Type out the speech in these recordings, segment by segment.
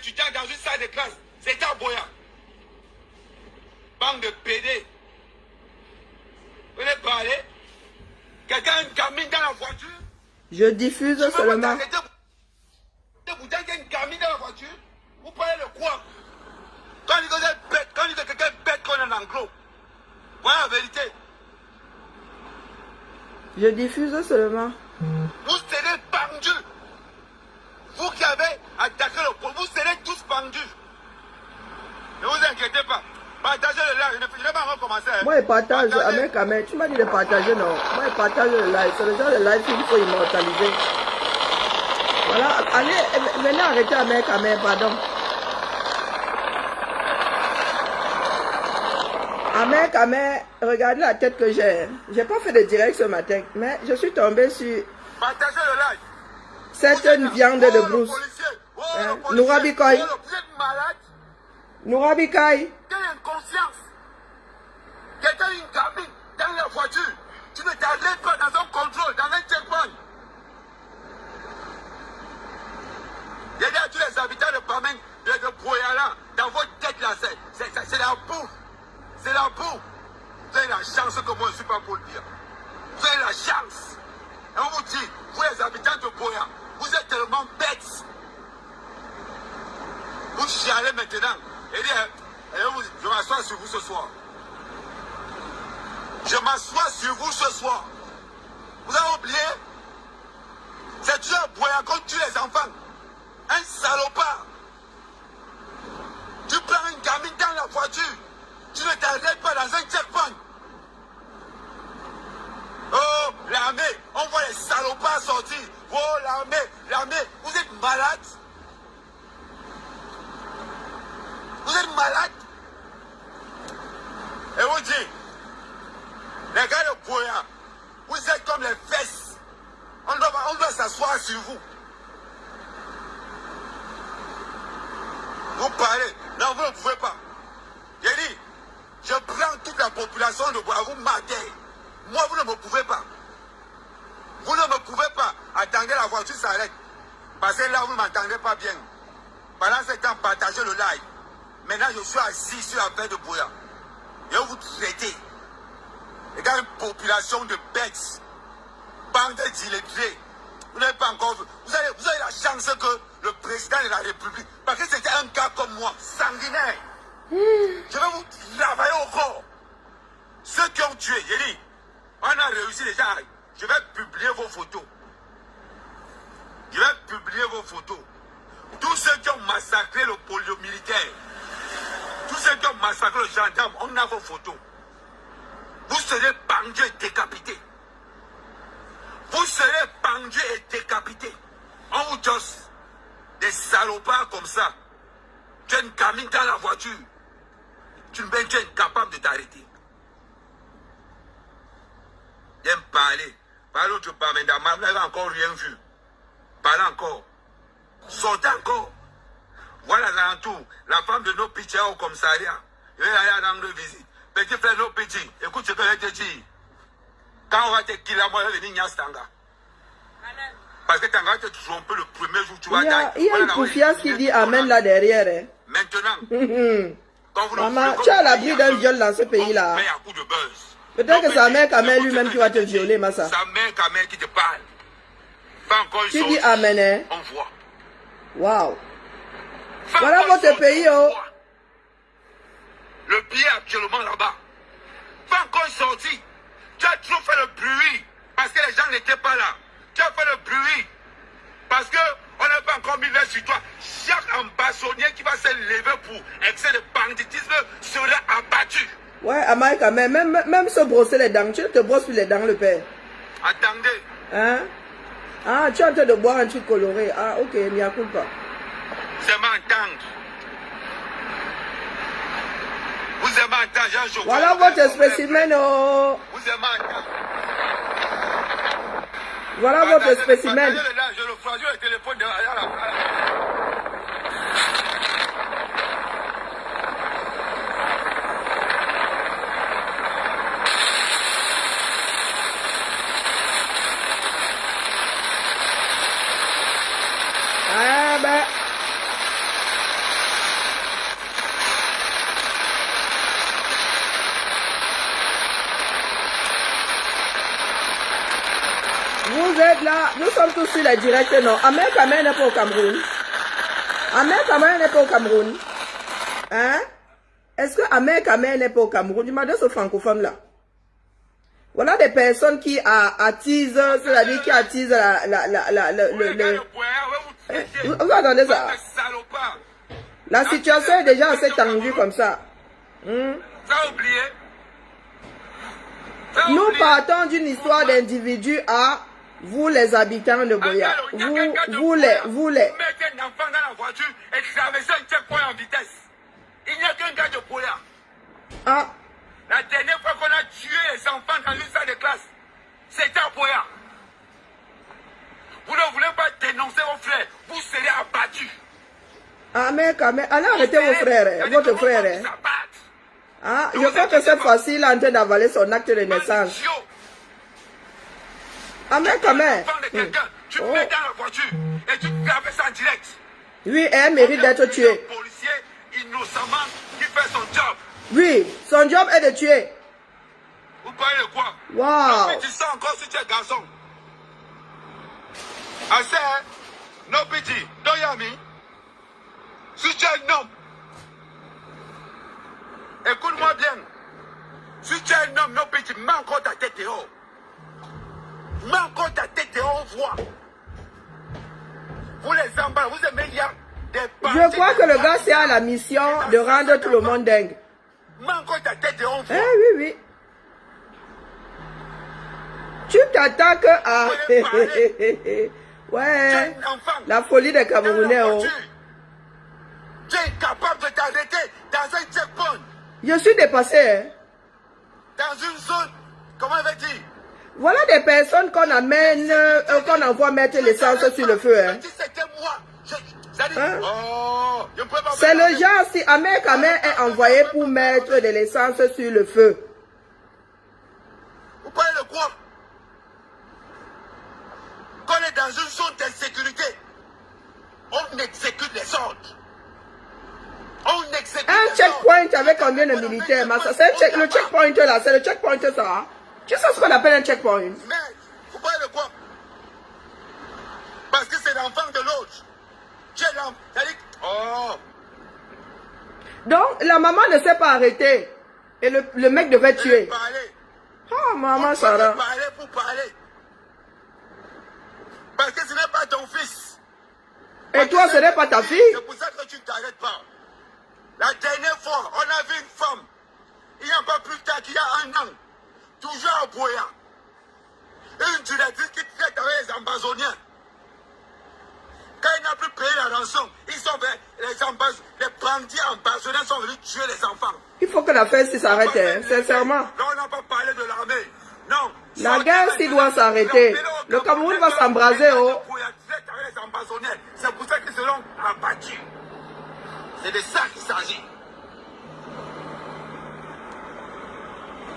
étudiants dans une salle de classe. C'était à Boya. Bande de PD. Vous voulez parler? Quelqu'un a une gamine dans la voiture? Je diffuse seulement. Vous avez une gamine dans la voiture? Vous parlez de quoi? Quand il dit bête, quand il dit que quelqu'un est bête qu'on est en anglo. Voilà la vérité. Je diffuse seulement. Vous serez pendus. Vous qui avez attaqué le pôle, vous serez tous pendus. Ne vous inquiétez pas. Partagez le live. Je n'ai pas recommencé. Moi, je partage avec Ahmed. Tu m'as dit de partager, non? Moi, je partage le live. C'est le genre de live qu'il faut immortaliser. Voilà. Allez, venez arrêter avec Ahmed, pardon. Ahmed, regardez la tête que j'ai. J'ai pas fait de direct ce matin, mais je suis tombé sur Partagez le live. certaines viandes de brousse. Nourabikoy. Vous êtes malade. Nourabikoy. Quelle inconscience. Quelqu'un a une gamine dans la voiture. Tu ne t'arrêtes pas dans un contrôle, dans un checkpoint. Il y a tous les habitants de Pamen, de Boyala, dans votre tête là, c'est la boue. C'est la boue. Vous avez la chance que moi je ne suis pas pour le dire. Vous avez la chance. Et on vous dit, vous les habitants de Boya, vous êtes tellement bêtes. Vous chialez maintenant. Et je m'assois sur vous ce soir. Je m'assois sur vous ce soir. Vous avez oublié? C'est Dieu Boya qu'on tue les enfants. Un salopard. Tu prends une gamine dans la voiture. Tu ne t'arrêtes pas dans un checkpoint. Oh, l'armée, on voit les salopards sortir. Oh, l'armée, vous êtes malade. Vous êtes malade. Et vous dites, les gars de Boya, vous êtes comme les fesses. On doit s'asseoir sur vous. Vous parlez. Non, vous ne pouvez pas. J'ai dit, je prends toute la population de Boya, vous matez. Moi, vous ne me pouvez pas. Vous ne me pouvez pas. Attendez, la voiture s'arrête. Parce que là, vous ne m'entendez pas bien. Pendant ce temps, partagez le live. Maintenant, je suis assis sur la baie de Boya. Et vous traitez. Les gars, une population de bêtes. Bande d'illettrés. Vous n'avez pas encore vu. Vous avez la chance que le président de la République, parce que c'était un gars comme moi, sanguinaire. Je vais vous travailler au corps. Ceux qui ont tué, j'ai dit, on a réussi déjà. Je vais publier vos photos. Je vais publier vos photos. Tous ceux qui ont massacré le polio militaire, tous ceux qui ont massacré le gendarme, on a vos photos. Vous serez pendus et décapités. Vous serez pendus et décapités. On vous josse. Des salopards comme ça. Tu as une gamine dans la voiture. Tu es incapable de t'arrêter. Viens parler. Parle tu parles, mais vous n'avez encore rien vu. Parlez encore. Sortez encore. Voilà l'entour. La femme de nos petits au commissariat. Je vais aller rendre visite. Petit frère, nos petits. Écoute ce que je te dis. Quand on va te killer, moi, je vais venir à Stanga. Parce que Tanga te tromper le premier jour, tu vas tailler. Il y a une confiance qui dit Amen là derrière. Hein. Maintenant, quand vous maman, tu as l'abri d'un viol dans ce pays-là. Peut-être que sa mère Kamel lui-même qui va te violer, Massa. Sa mère Kamel qui te parle. Tu dis Amen, hein? On voit. Waouh. Voilà votre pays, oh. Le pied actuellement là-bas. Pas encore sorti. Tu as trop fait le bruit parce que les gens n'étaient pas là. Tu as fait le bruit parce qu'on n'a pas encore mis l'œil sur toi. Chaque ambassadeur qui va se lever pour excès de banditisme sera abattu. Ouais, Amaï, quand même se brosser les dents. Tu te brosses les dents, le père. Attendez. Hein? Ah, tu es en train de boire un truc coloré. Ah, ok, il n'y a pas. Vous aimez entendre. Vous aimez entendre, je voilà votre spécimen, oh. Vous aimez entendre. Voilà votre spécimen. Je le ferai le téléphone derrière la ah ben. Nous sommes tous sur les directs, non. Ahmed Kamel n'est pas au Cameroun. Ahmed Kamel n'est pas au Cameroun. Hein? Est-ce que Ahmed Kamel n'est pas au Cameroun? Tu m'as dit ce francophone-là. Voilà des personnes qui attisent, c'est-à-dire qui attisent vous entendez ça? La situation est déjà assez tendue comme ça. Nous partons d'une histoire d'individu à vous les habitants de Boya. Vous les. Mettez un enfant dans la voiture et traversez un checkpoint en vitesse. Il n'y a qu'un gars de Boya. Ah. La dernière fois qu'on a tué les enfants dans une salle de classe, c'était à Boya. Vous ne voulez pas dénoncer vos frères, vous serez abattus. Ah, mais quand même, allez arrêter vos frères, votre frère. Ah, je crois que cette fois-ci, il est en train d'avaler son acte de naissance. Ah, mais quand même. Tu mets dans la voiture et tu traverses en direct. Oui, elle mérite d'être tuée. Un policier innocemment qui fait son job. Oui, son job est de tuer. Vous parlez de quoi? Wow. Tu sens encore si tu es garçon. Assez, hein? No pity, don't hear me. Si tu es un homme, écoute-moi bien. Si tu es un homme, no pity, mets encore ta tête dehors. Mets encore ta tête dehors, on voit. Vous les emballez, vous aimez bien des Je crois que le gars, c'est à la mission de rendre tout le monde dingue. Mets encore ta tête dehors, on voit. Eh oui, oui. Tu t'attaques à... Ouais. La folie des Camerounais. Oh. Tu es capable de t'arrêter dans un checkpoint. Je suis dépassé. Hein. Dans une zone, comment on va dire? Voilà des personnes qu'on amène, qu'on envoie mettre l'essence sur le feu. Hein. Hein? C'est le genre, si Ahmed Kamel est envoyé pour mettre de l'essence sur le feu. Vous parlez de quoi? Quand on est dans une zone d'insécurité, on exécute les ordres. On exécute un checkpoint avec combien de militaires? C'est le checkpoint là, c'est le checkpoint ça. Tu sais ce qu'on appelle un checkpoint? Mais, vous parlez de quoi? Parce que c'est l'enfant de l'autre. Tu es l'enfant. Oh. Donc, la maman ne s'est pas arrêtée. Et le mec devait tuer. Oh, maman Sarah. Parler pour parler. Parce que ce n'est pas ton fils. Et toi, ce n'est pas ta fille? C'est pour ça que tu ne t'arrêtes pas. La dernière fois, on a vu une femme. Il n'y a pas plus tard qu'il y a un an. Toujours à Boya. Une directrice qui traite avec les ambazoniens. Quand il n'a plus payé la rançon, ils sont les bandits ambazoniens sont venus tuer les enfants. Il faut que la fête s'arrête, hein, sincèrement. Là, on n'a pas parlé de l'armée. Non. La guerre, s'il doit s'arrêter. Le Cameroun va s'embraser, oh. C'est pour ça qu'ils seront abattus. C'est de ça qu'il s'agit.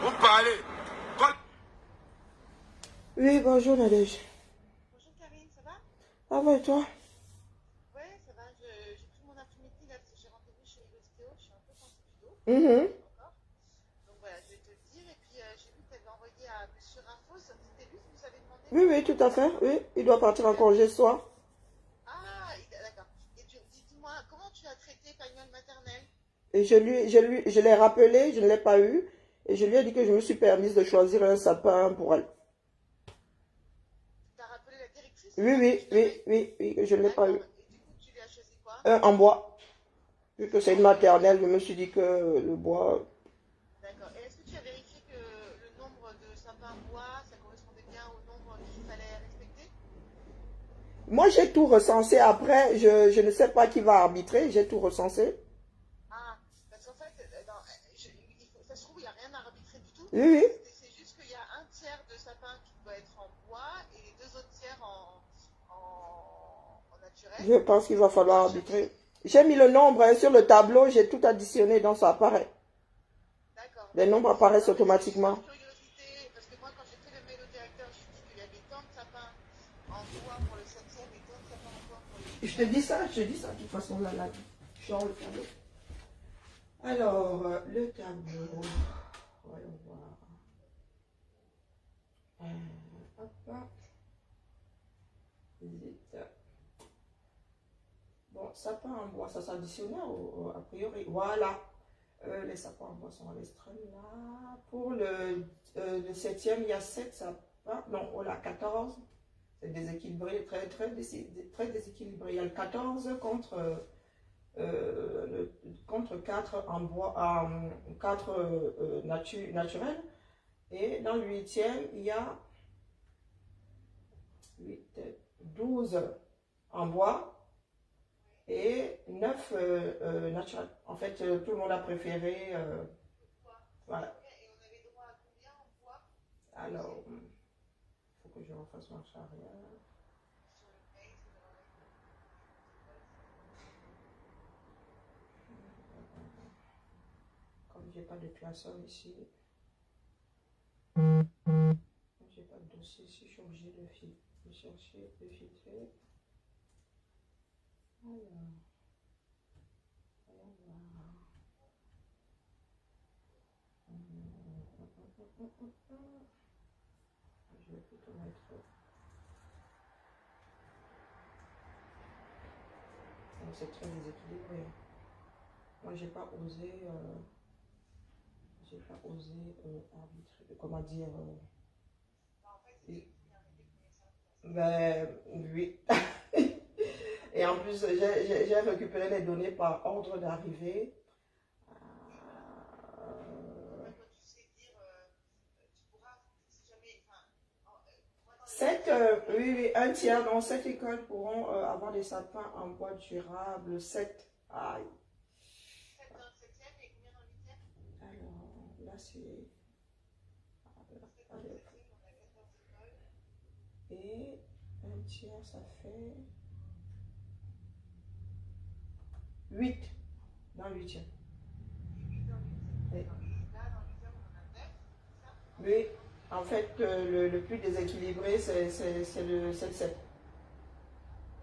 Vous parlez. Oui, bonjour Nadège. Bonjour Karine, ça va? Ça va et toi? Ouais, ça va. J'ai pris mon après-midi là parce que j'ai rendez-vous chez l'ostéo. Je suis un peu sensible du dos. Donc voilà, je vais te le dire. Et puis j'ai vu que tu avais envoyé à Monsieur Rafos. C'était lui qui vous avait demandé? Oui, oui, tout à fait. Oui, il doit partir en congé ce soir. Ah, d'accord. Et dis-moi, comment tu as traité Pagnol maternelle? Et je l'ai rappelé, je ne l'ai pas eu. Et je lui ai dit que je me suis permise de choisir un sapin pour elle. Tu as rappelé la directrice? Oui, que je ne l'ai pas eu. Et du coup, tu lui as choisi quoi? Un en bois. Vu que c'est une maternelle, je me suis dit que le bois... D'accord. Et est-ce que tu as vérifié que le nombre de sapins bois, ça correspondait bien au nombre qu'il fallait respecter? Moi, j'ai tout recensé. Après, je ne sais pas qui va arbitrer. J'ai tout recensé. Ah, parce qu'en fait, ça se trouve, il n'y a rien à arbitrer du tout. Oui. C'est juste qu'il y a un tiers de sapin qui doit être en bois et les deux autres tiers en naturel. Je pense qu'il va falloir arbitrer. J'ai mis le nombre hein, sur le tableau. J'ai tout additionné dans ça apparaît. D'accord. Les nombres apparaissent automatiquement. Par curiosité, parce que moi, quand j'ai fait le mail au directeur, je lui ai dit qu'il y avait tant de sapins en bois pour le 7e et tant de sapins en bois pour le 8e. Je te dis ça, de toute façon, là, je suis dans le tableau. Alors, le tableau. Voyons voir. Hop. Visite. Bon, sapin en bois, ça s'additionnait a priori. Voilà. Les sapins en bois sont à l'extrême là. Pour le 7e, il y a 7 sapins. Non, oh là, 14. C'est déséquilibré, très déséquilibré. Il y a le 14 contre 4 en bois, 4 naturels. Et dans le 8e, il y a 12 en bois et 9 naturels. En fait, tout le monde a préféré. Voilà. Et on avait droit à combien en bois Alors, il faut que je refasse marche arrière. sur le mail? Comme j'ai pas de classeur ici, j'ai pas de dossier ici, je suis obligée de chercher, de filtrer. Alors, voyons voir. Je vais plutôt mettre. C'est très déséquilibré. Moi, j'ai pas osé arbitrer, comment dire. Ben oui. Et en plus, j'ai récupéré les données par ordre d'arrivée. Toi, tu sais dire, tu pourras, si jamais, enfin, moi dans 7, oui, un tiers dans 7 écoles pourront avoir des sapins en bois durable. 7. Aïe. 7 dans le 7e et combien dans le 8e? Alors, là, c'est. Parce que dans le 7e, on a 14 écoles. Et un tiers, ça fait 8 dans le 8e. Et 8 dans le 8e. Oui. Et là, dans le 8e, on en a 9, c'est ça? Oui, en fait, le plus déséquilibré, c'est le 7-7.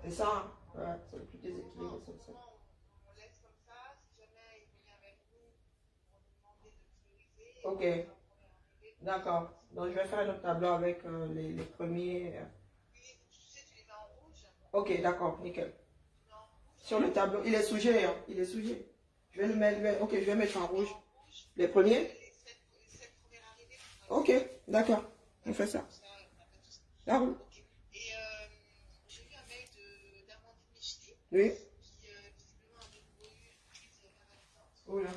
C'est ça, hein? Ouais, c'est le plus déséquilibré, c'est le 7. On laisse comme ça, si jamais il vient avec nous pour nous demander de prioriser. Ok, d'accord. Donc, je vais faire un autre tableau avec les premiers. Oui, tu sais, tu les mets en rouge. Ok, d'accord, nickel. Tu mets en rouge. Sur le tableau, il est sujet, hein? Il est sujet. Je vais le mettre, ok, je vais mettre en rouge. En rouge. Les premiers? Les 7 premières arrivées. Ok, d'accord, on fait ça. Comme ça, on n'a pas tout ça. Ça roule. Ok. Et j'ai eu un mail d'Amandine Micheli Oui. qui visiblement avait eu une crise paralysante. Oh là.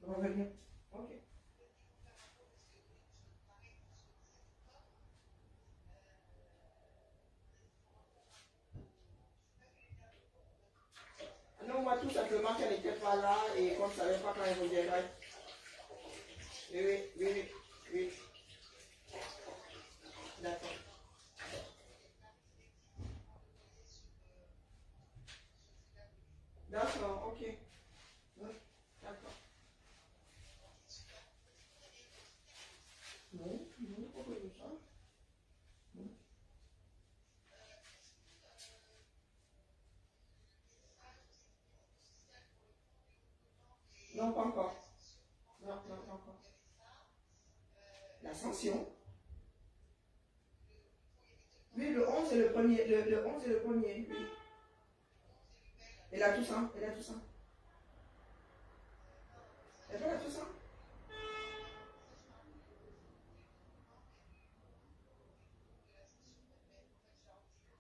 Donc, On va revenir. Ok. Non, moi tout simplement qu'elle n'était pas là et qu'on ne savait pas quand elle reviendrait. Oui, oui, oui, oui. D'accord. D'accord, ok. Oui, d'accord. Non, non, pourquoi je ça? Non. Non, pas encore. Non, non, pas encore. La sanction. Oui, le 11 est le premier. Le 11 est le premier, oui. Et la Toussaint, et la Toussaint. Elle fait la Toussaint?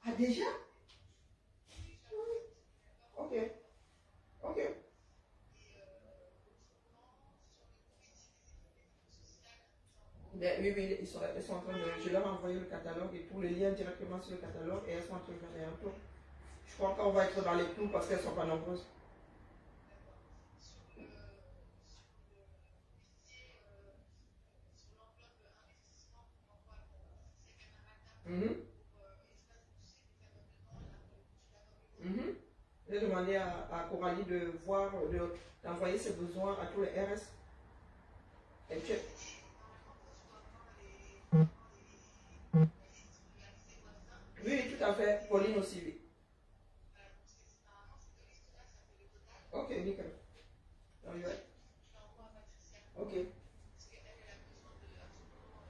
Ah, déjà? Ok, ok. Ben, oui, oui, ils sont en train de. Je leur ai envoyé le catalogue et tout, les liens directement sur le catalogue et elles sont en train de faire un tour. Je crois qu'on va être dans les clous parce qu'elles ne sont pas nombreuses. Mhm. Mhm. J'ai demandé à Coralie de voir, d'envoyer ses besoins à tous les RS. Et puis, oui, tout à fait. Pauline aussi, oui. Ok, nickel. Ok.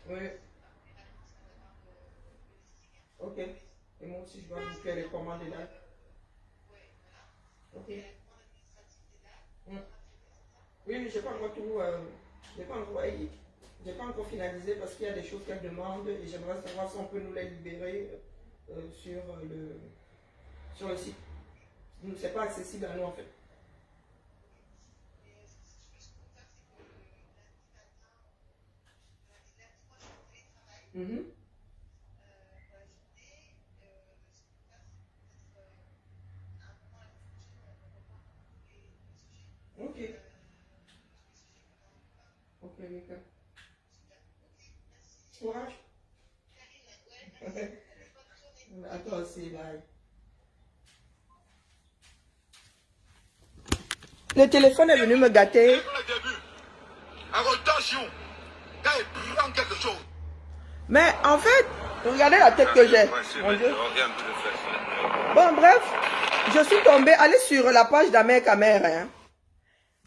Oui. si je dois vous faire les commandes là. Ok. Oui, mais j'ai pas encore tout. J'ai pas encore finalisé parce qu'il y a des choses qu'elle demande et j'aimerais savoir si on peut nous les libérer sur le site. C'est pas accessible à nous en fait. Ok. Ok, Mika. Courage. À toi aussi, bye. Le téléphone est venu me gâter. Attention, quand il prend quelque chose. Mais en fait, regardez la tête que j'ai. Mon Dieu. Bon, bref, je suis tombée. Allez sur la page d'Amer Kamer. Hein.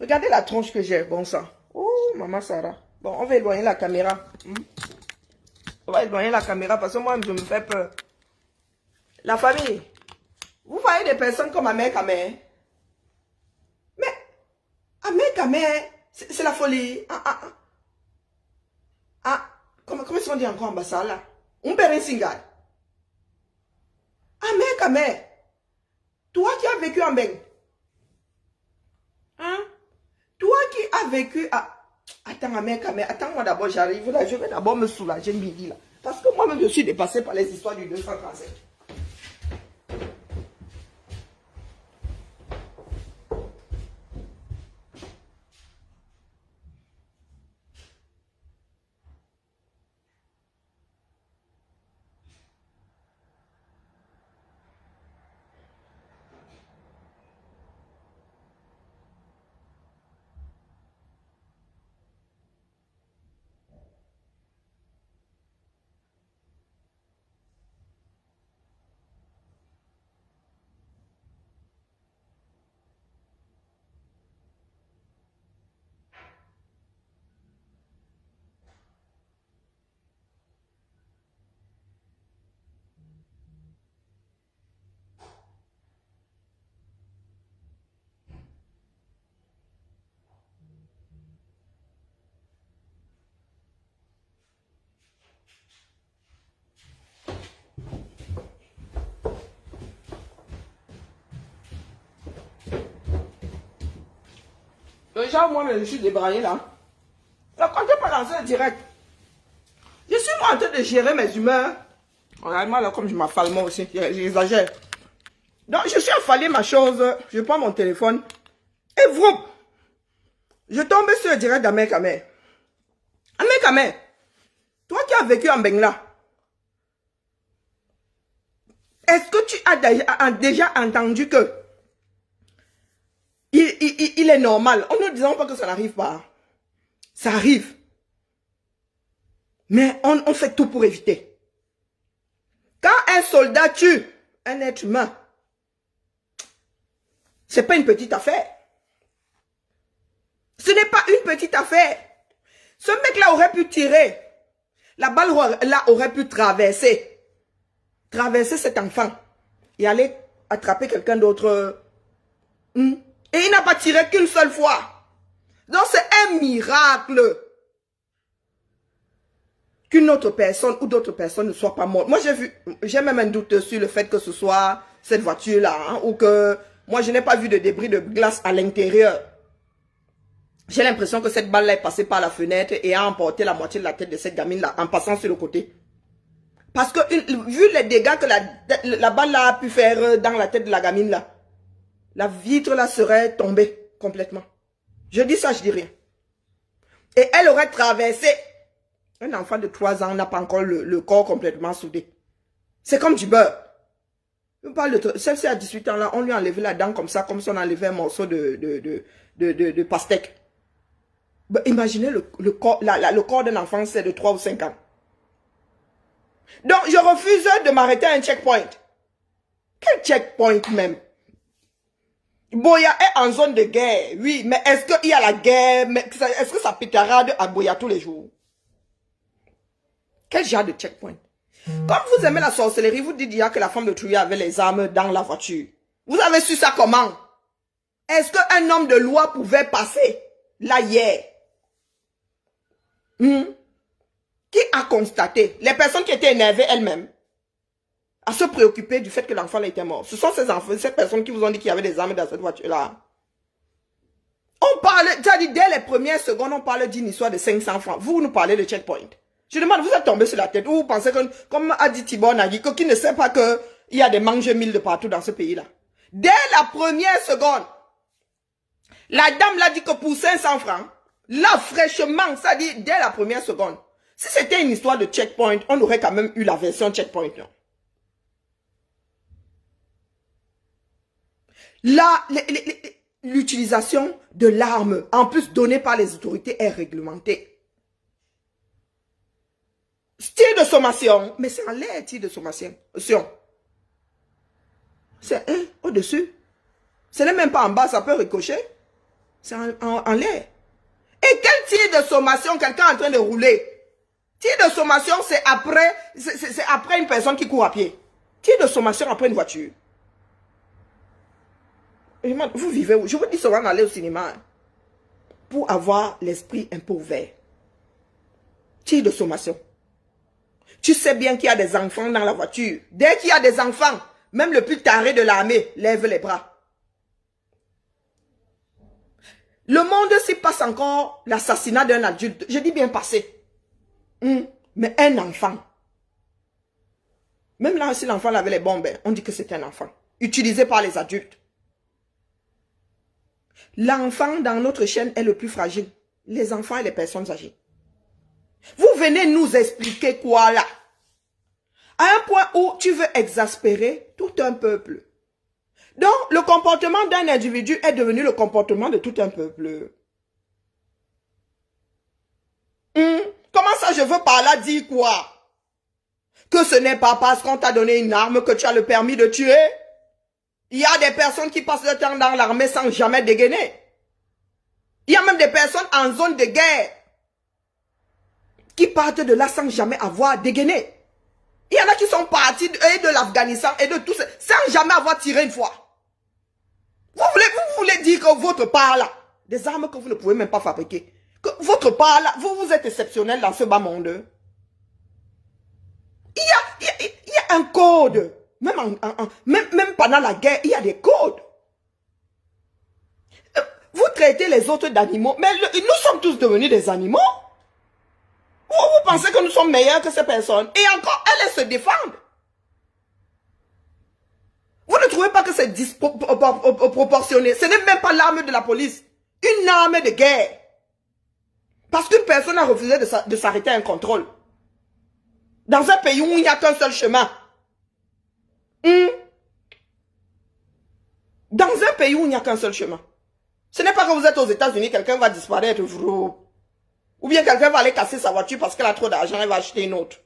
Regardez la tronche que j'ai. Bon sang. Oh, maman Sarah. Bon, on va éloigner la caméra. On va éloigner la caméra parce que moi, je me fais peur. La famille. Vous voyez des personnes comme Amer Kamer. Mais, Amer Kamer, c'est la folie. Comment est-ce qu'on dit encore en Bassa là? On perd un singal. Amer Kamer. Toi qui as vécu en Beng. Hein? Toi qui as vécu à... Attends, Amer Kamer, attends-moi d'abord, j'arrive là. Je vais d'abord me soulager, midi là. Parce que moi-même, je suis dépassé par les histoires du 237. Déjà, moi-même, je suis débraillé là. Donc, quand je pas lancé le direct, je suis moi en train de gérer mes humeurs. Réellement, là, comme je m'affale moi aussi, j'exagère. Donc, je suis affalé ma chose, je prends mon téléphone, et vroom, je tombe sur le direct d'Amer Kamer. Amer Kamer, toi qui as vécu en Bengla, est-ce que tu as déjà entendu que il est normal? On ne disant pas que ça n'arrive pas. Ça arrive. Mais on fait tout pour éviter. Quand un soldat tue un être humain, c'est pas une petite affaire. Ce n'est pas une petite affaire. Ce mec-là aurait pu tirer. La balle là aurait pu traverser cet enfant et aller attraper quelqu'un d'autre. Et il n'a pas tiré qu'une seule fois. Donc c'est un miracle qu'une autre personne ou d'autres personnes ne soient pas mortes. Moi j'ai même un doute sur le fait que ce soit cette voiture-là, hein, ou que moi je n'ai pas vu de débris de glace à l'intérieur. J'ai l'impression que cette balle-là est passée par la fenêtre et a emporté la moitié de la tête de cette gamine-là en passant sur le côté. Parce que vu les dégâts que la balle-là a pu faire dans la tête de la gamine-là, la vitre-là serait tombée complètement. Je dis ça, je dis rien. Et elle aurait traversé. Un enfant de 3 ans n'a pas encore le corps complètement soudé. C'est comme du beurre. On parle de celle-ci à 18 ans là, on lui a enlevé la dent comme ça, comme si on enlevait un morceau de pastèque. Ben, imaginez le corps d'un enfant, c'est de 3 ou 5 ans. Donc, je refuse de m'arrêter à un checkpoint. Quel checkpoint même? Boya est en zone de guerre, oui, mais est-ce qu'il y a la guerre? Est-ce que ça pétarade à Boya tous les jours? Quel genre de checkpoint? Comme vous aimez la sorcellerie, vous dites hier que la femme de Trouillé avait les armes dans la voiture. Vous avez su ça comment? Est-ce qu'un homme de loi pouvait passer là hier? Qui a constaté? Les personnes qui étaient énervées elles-mêmes à se préoccuper du fait que l'enfant était mort. Ce sont ces enfants, ces personnes qui vous ont dit qu'il y avait des armes dans cette voiture-là. On parle, c'est-à-dire dès les premières secondes, on parle d'une histoire de 500 francs. Vous nous parlez de checkpoint. Je demande, vous êtes tombé sur la tête ou vous pensez que, comme a dit Thibaut Nagui, qui ne sait pas qu'il y a des mange-mille de partout dans ce pays-là. Dès la première seconde, la dame l'a dit que pour 500 francs, là, fraîchement, ça dit dès la première seconde. Si c'était une histoire de checkpoint, on aurait quand même eu la version checkpoint, non? Là, l'utilisation de l'arme, en plus donnée par les autorités, est réglementée. Tir de sommation, mais c'est en l'air, tir de sommation. C'est au-dessus. Ce n'est même pas en bas, ça peut ricocher. C'est en l'air. Et quel tir de sommation quelqu'un est en train de rouler? Tir de sommation, c'est après une personne qui court à pied. Tir de sommation après une voiture. Vous vivez où? Je vous dis souvent d'aller au cinéma pour avoir l'esprit un peu ouvert. Tir de sommation. Tu sais bien qu'il y a des enfants dans la voiture. Dès qu'il y a des enfants, même le plus taré de l'armée lève les bras. Le monde s'y passe encore l'assassinat d'un adulte. Je dis bien passé. Mais un enfant. Même là, si l'enfant avait les bombes, on dit que c'est un enfant. Utilisé par les adultes. L'enfant dans notre chaîne est le plus fragile. Les enfants et les personnes âgées. Vous venez nous expliquer quoi là? À un point où tu veux exaspérer tout un peuple. Donc, le comportement d'un individu est devenu le comportement de tout un peuple. Comment ça je veux par là dire quoi? Que ce n'est pas parce qu'on t'a donné une arme que tu as le permis de tuer? Il y a des personnes qui passent le temps dans l'armée sans jamais dégainer. Il y a même des personnes en zone de guerre qui partent de là sans jamais avoir dégainé. Il y en a qui sont partis de l'Afghanistan et de tout ça sans jamais avoir tiré une fois. Vous voulez dire que votre part là, des armes que vous ne pouvez même pas fabriquer, que votre part là, vous êtes exceptionnel dans ce bas monde. Il y a un code. Même pendant la guerre, il y a des codes. Vous traitez les autres d'animaux, mais nous sommes tous devenus des animaux. Vous pensez que nous sommes meilleurs que ces personnes? Et encore, elles se défendent. Vous ne trouvez pas que c'est disproportionné? Ce n'est même pas l'arme de la police. Une arme de guerre. Parce qu'une personne a refusé de s'arrêter à un contrôle. Dans un pays où il n'y a qu'un seul chemin. Dans un pays où il n'y a qu'un seul chemin. Ce n'est pas que vous êtes aux États-Unis, quelqu'un va disparaître. Ou bien quelqu'un va aller casser sa voiture parce qu'elle a trop d'argent, elle va acheter une autre.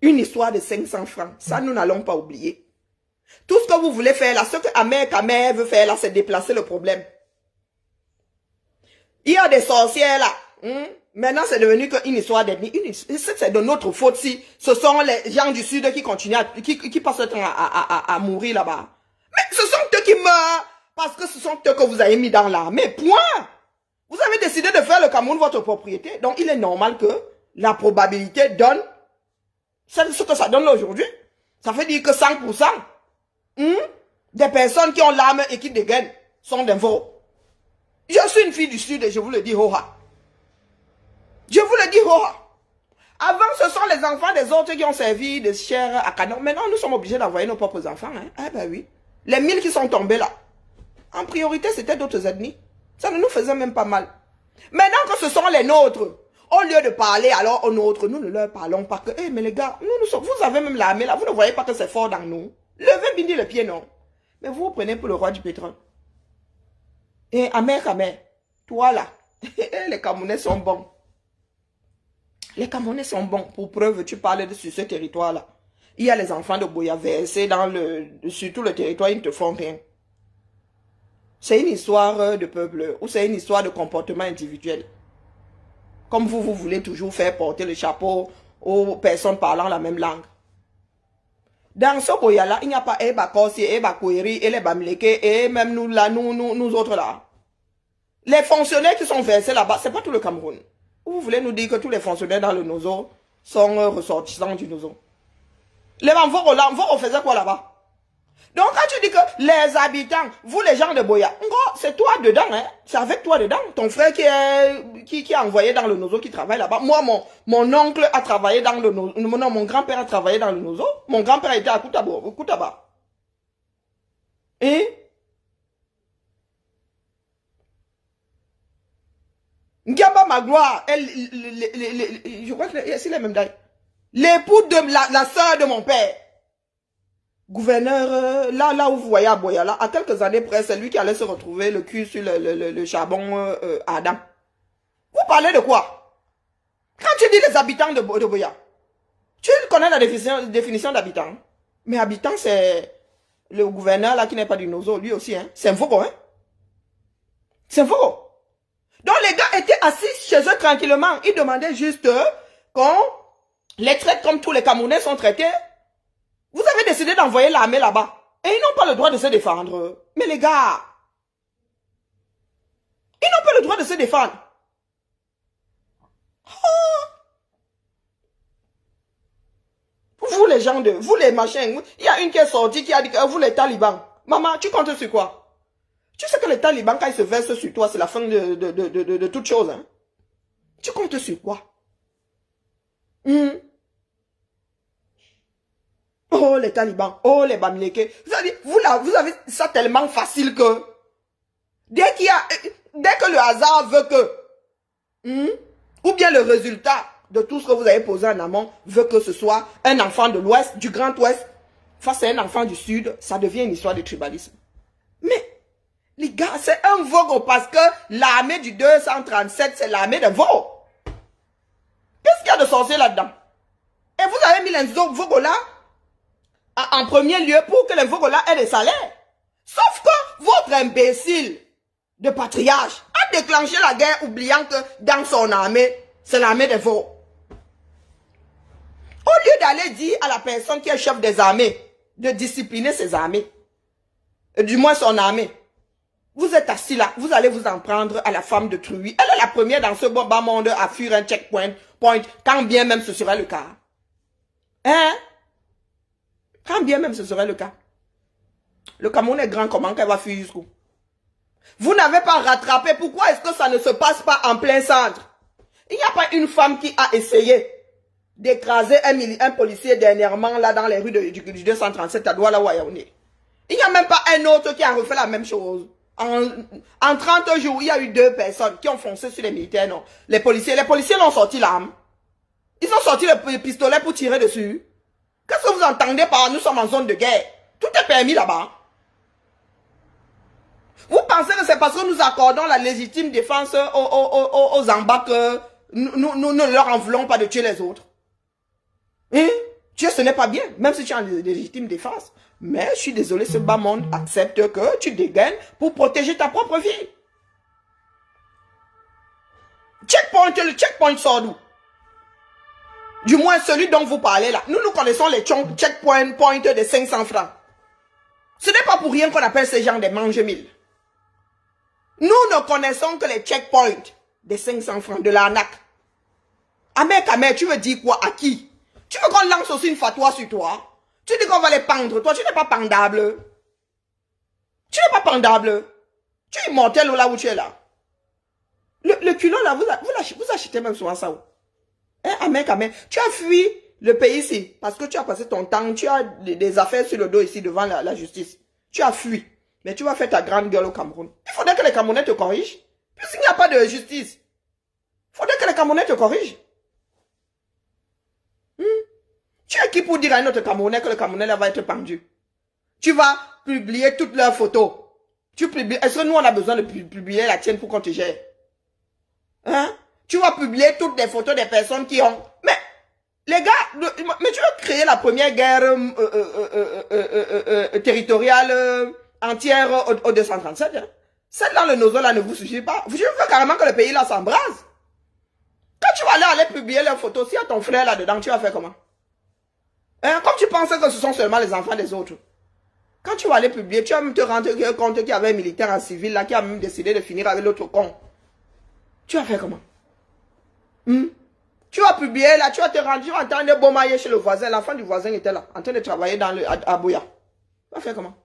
Une histoire de 500 francs. Ça, nous n'allons pas oublier. Tout ce que vous voulez faire là, ce que Ahmed veut faire là, c'est déplacer le problème. Il y a des sorcières là. Maintenant, c'est devenu une histoire d'ethnie. C'est de notre faute si ce sont les gens du Sud qui continuent, qui passent le temps à mourir là-bas. Mais ce sont eux qui meurent parce que ce sont eux que vous avez mis dans l'armée. Point. Vous avez décidé de faire le Cameroun votre propriété. Donc, il est normal que la probabilité donne ce que ça donne aujourd'hui. Ça veut dire que 100% des personnes qui ont l'arme et qui dégainent sont des veaux. Je suis une fille du Sud et je vous le dis, hoha. Je vous le dis, hoha. Avant, ce sont les enfants des autres qui ont servi de chair à canon. Maintenant, nous sommes obligés d'envoyer nos propres enfants. Ah ben oui. Les 1000 qui sont tombés là. En priorité, c'était d'autres ethnies. Ça ne nous faisait même pas mal. Maintenant que ce sont les nôtres, au lieu de parler alors aux nôtres, nous ne leur parlons pas que, mais les gars, vous avez même l'armée là, vous ne voyez pas que c'est fort dans nous. Levez bien le pied, non. Mais vous vous prenez pour le roi du pétrole. Et Ahmed, toi là, les Camerounais sont bons. Les Camerounais sont bons. Pour preuve, tu parles sur ce territoire là. Il y a les enfants de Boya versés sur tout le territoire, ils ne te font rien. C'est une histoire de peuple ou c'est une histoire de comportement individuel. Comme vous voulez toujours faire porter le chapeau aux personnes parlant la même langue. Dans ce boya-là, il n'y a pas Eba Kossi, Eba Kouiri, et les Bamileke, et même nous là, nous autres là. Les fonctionnaires qui sont versés là-bas, c'est pas tout le Cameroun. Vous voulez nous dire que tous les fonctionnaires dans le Nozo sont ressortissants du Nozo? Les Mvoro là, Mvoro faisait quoi là-bas? Donc quand tu dis que les habitants, vous les gens de Boya, c'est toi dedans, hein? C'est avec toi dedans. Ton frère qui est envoyé dans le Nozo, qui travaille là-bas. Moi, mon oncle a travaillé dans le Nozo. Non, mon grand-père a travaillé dans le Nozo. Mon grand-père était à Koutaba. Et Ngamba Magloire, je crois que c'est les mêmes d'ailleurs. L'époux de la sœur de mon père. Gouverneur, là où vous voyez à Boya, là, à quelques années près, c'est lui qui allait se retrouver le cul sur le charbon Adam. Vous parlez de quoi? Quand tu dis les habitants de Boya, tu connais la définition d'habitant. Mais habitant, c'est le gouverneur là qui n'est pas du Nozo, lui aussi, hein. C'est un faux, hein. C'est un faux. Donc les gars étaient assis chez eux tranquillement. Ils demandaient juste qu'on les traite comme tous les Camerounais sont traités. Vous avez décidé d'envoyer l'armée là-bas. Et ils n'ont pas le droit de se défendre. Mais les gars, ils n'ont pas le droit de se défendre. Vous les gens vous les machins, il y a une qui est sortie qui a dit que vous les talibans. Maman, tu comptes sur quoi? Tu sais que les talibans, quand ils se versent sur toi, c'est la fin de toute chose. Hein? Tu comptes sur quoi? Oh, les talibans, oh, les Bamileke. Vous avez ça tellement facile que dès que le hasard veut que, ou bien le résultat de tout ce que vous avez posé en amont veut que ce soit un enfant de l'Ouest, du Grand Ouest, face à un enfant du Sud, ça devient une histoire de tribalisme. Mais, les gars, c'est un vogue parce que l'armée du 237, c'est l'armée de Vogue. Qu'est-ce qu'il y a de sorcier là-dedans? Et vous avez mis les Vogue là en premier lieu pour que les Vogola aient des salaires. Sauf que votre imbécile de patriarche a déclenché la guerre oubliant que dans son armée, c'est l'armée des Vogos. Au lieu d'aller dire à la personne qui est chef des armées de discipliner ses armées, du moins son armée, vous êtes assis là, vous allez vous en prendre à la femme de Truy. Elle est la première dans ce bas monde à fuir un checkpoint, quand bien même ce serait le cas. Hein? Quand bien même ce serait le cas. Le Cameroun est grand, comment qu'elle va fuir jusqu'où? Vous n'avez pas rattrapé. Pourquoi est-ce que ça ne se passe pas en plein centre? Il n'y a pas une femme qui a essayé d'écraser un policier dernièrement là dans les rues du 237 à Douala ou à Yaoundé. Il n'y a même pas un autre qui a refait la même chose. En 30 jours, il y a eu 2 personnes qui ont foncé sur les militaires. Non. Les policiers l'ont sorti l'arme. Ils ont sorti le pistolet pour tirer dessus. Qu'est-ce que vous entendez par nous sommes en zone de guerre? Tout est permis là-bas. Vous pensez que c'est parce que nous accordons la légitime défense aux embats que nous ne leur en voulons pas de tuer les autres? Hein? Tuer, ce n'est pas bien, même si tu as une légitime défense. Mais je suis désolé, ce bas monde accepte que tu dégaines pour protéger ta propre vie. Le checkpoint sort d'où? Du moins celui dont vous parlez là. Nous connaissons les checkpoints de 500 francs. Ce n'est pas pour rien qu'on appelle ces gens des mange-mille. Nous ne connaissons que les checkpoints des 500 francs de l'arnaque. Amer, tu veux dire quoi à qui? Tu veux qu'on lance aussi une fatwa sur toi? Tu dis qu'on va les pendre. Toi, tu n'es pas pendable. Tu n'es pas pendable. Tu es immortel là où tu es là. Le culot là, vous achetez même souvent ça où? Amen, tu as fui le pays ici parce que tu as passé ton temps, tu as des affaires sur le dos ici devant la justice. Tu as fui, mais tu vas faire ta grande gueule au Cameroun. Il faudrait que les Camerounais te corrigent. Puisqu'il n'y a pas de justice, il faudrait que les Camerounais te corrigent. Tu es qui pour dire à un autre Camerounais que le Camerounais là va être pendu? Tu vas publier toutes leurs photos. Est-ce que nous on a besoin de publier la tienne pour qu'on te gère? Hein? Tu vas publier toutes les photos des personnes qui ont... Mais, les gars, mais tu veux créer la première guerre territoriale entière au 237. Hein? Celle dans le Nozo là ne vous suffit pas. Je veux carrément que le pays là s'embrase. Quand tu vas aller publier leurs photos, s'il y a ton frère là-dedans, tu vas faire comment? Hein? Comme tu pensais que ce sont seulement les enfants des autres. Quand tu vas aller publier, tu vas même te rendre compte qu'il y avait un militaire en civil là qui a même décidé de finir avec l'autre con. Tu vas faire comment? Tu vas publier là, tu vas te rendre, tu vas entendre bomailler chez le voisin. L'enfant du voisin était là, en train de travailler dans à Bouya. Tu vas faire comment?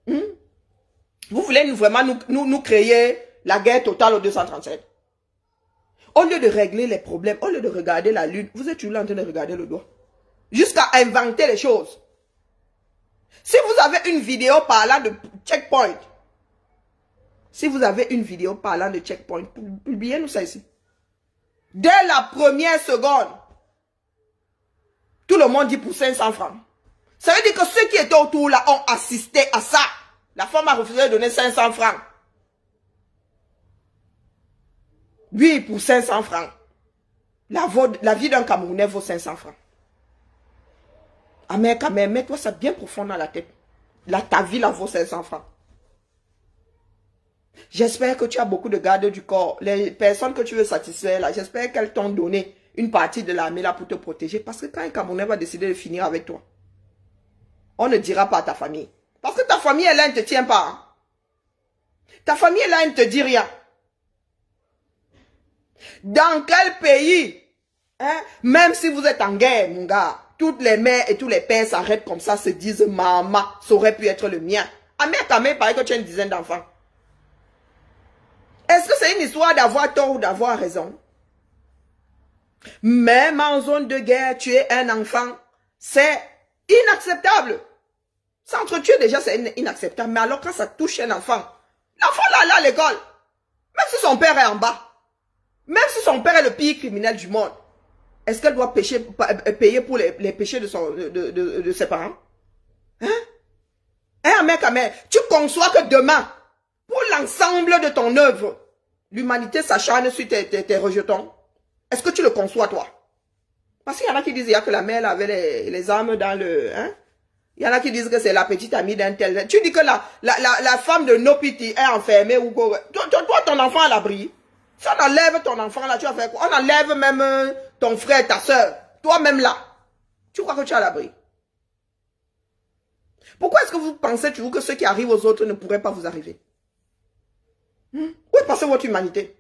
Vous voulez vraiment nous créer la guerre totale au 237. Au lieu de régler les problèmes, au lieu de regarder la lune, vous êtes toujours en train de regarder le doigt. Jusqu'à inventer les choses. Si vous avez une vidéo parlant de checkpoint, publiez-nous ça ici. Dès la première seconde, tout le monde dit pour 500 francs. Ça veut dire que ceux qui étaient autour là ont assisté à ça. La femme a refusé de donner 500 francs. Oui, pour 500 francs. La vie d'un Camerounais vaut 500 francs. Ah mais quand même, mets-toi ça bien profond dans la tête. Là, ta vie là vaut 500 francs. J'espère que tu as beaucoup de gardes du corps. Les personnes que tu veux satisfaire là, j'espère qu'elles t'ont donné une partie de l'armée là pour te protéger. Parce que quand un Camerounais va décider de finir avec toi, on ne dira pas à ta famille. Parce que ta famille elle là, elle ne te tient pas. Hein. Ta famille elle là, elle ne te dit rien. Dans quel pays, hein, même si vous êtes en guerre, mon gars, toutes les mères et tous les pères s'arrêtent comme ça, se disent, maman, ça aurait pu être le mien. Ah, mais quand même, il paraît que tu as une dizaine d'enfants. Est-ce que c'est une histoire d'avoir tort ou d'avoir raison? Même en zone de guerre, tuer un enfant, c'est inacceptable. S'entretuer déjà, c'est inacceptable. Mais alors quand ça touche un enfant, l'enfant là à l'école, même si son père est en bas, même si son père est le pire criminel du monde, est-ce qu'elle doit payer pour les péchés de ses parents? Hein? Hein, mec, tu conçois que demain, pour l'ensemble de ton œuvre, l'humanité s'acharne sur tes rejetons. Est-ce que tu le conçois, toi? Parce qu'il y en a qui disent que la mère avait les armes dans le... Hein? Il y en a qui disent que c'est la petite amie d'un tel... Tu dis que la femme de Nopiti est enfermée ou quoi? Toi, ton enfant à l'abri. Si on enlève ton enfant là, tu vas faire quoi? On enlève même ton frère, ta soeur. Toi-même là. Tu crois que tu es à l'abri? Pourquoi est-ce que vous pensez toujours que ce qui arrive aux autres ne pourrait pas vous arriver? Où est passée votre humanité?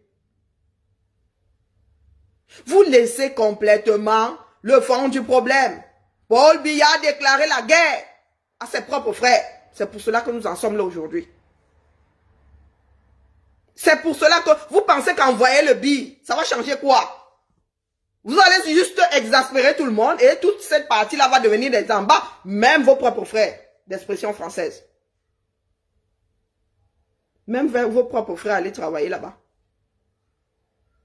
Vous laissez complètement le fond du problème. Paul Biya a déclaré la guerre à ses propres frères. C'est pour cela que nous en sommes là aujourd'hui. C'est pour cela que vous pensez qu'envoyer le billet, ça va changer quoi? Vous allez juste exaspérer tout le monde et toute cette partie-là va devenir des en bas, même vos propres frères d'expression française. Même vos propres frères aller travailler là-bas.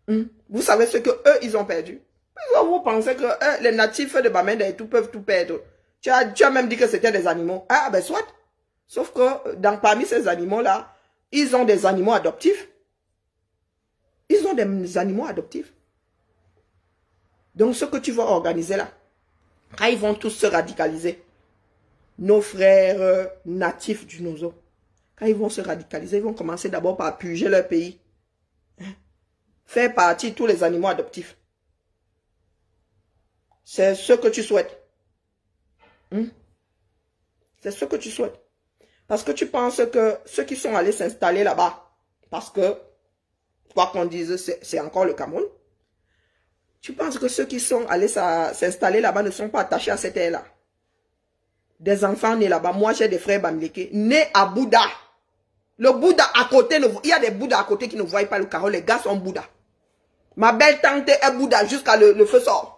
Vous savez ce que eux, ils ont perdu. Vous pensez que les natifs de Bamenda et tout peuvent tout perdre. Tu as même dit que c'était des animaux. Ah ben soit. Sauf que parmi ces animaux-là, ils ont des animaux adoptifs. Ils ont des animaux adoptifs. Donc ce que tu vas organiser là, quand ils vont tous se radicaliser, nos frères natifs du Nozo, quand ils vont se radicaliser, ils vont commencer d'abord par purger leur pays. Faire partie de tous les animaux adoptifs. C'est ce que tu souhaites. C'est ce que tu souhaites. Parce que tu penses que ceux qui sont allés s'installer là-bas, parce que, quoi qu'on dise, c'est encore le Cameroun. Tu penses que ceux qui sont allés s'installer là-bas ne sont pas attachés à cette terre-là. Des enfants nés là-bas. Moi, j'ai des frères Bamileke, nés à Bouddha. Le Bouddha à côté, il y a des Bouddhas à côté qui ne voient pas le carreau. Les gars sont Bouddha. Ma belle tante est Bouddha jusqu'à le feu sort.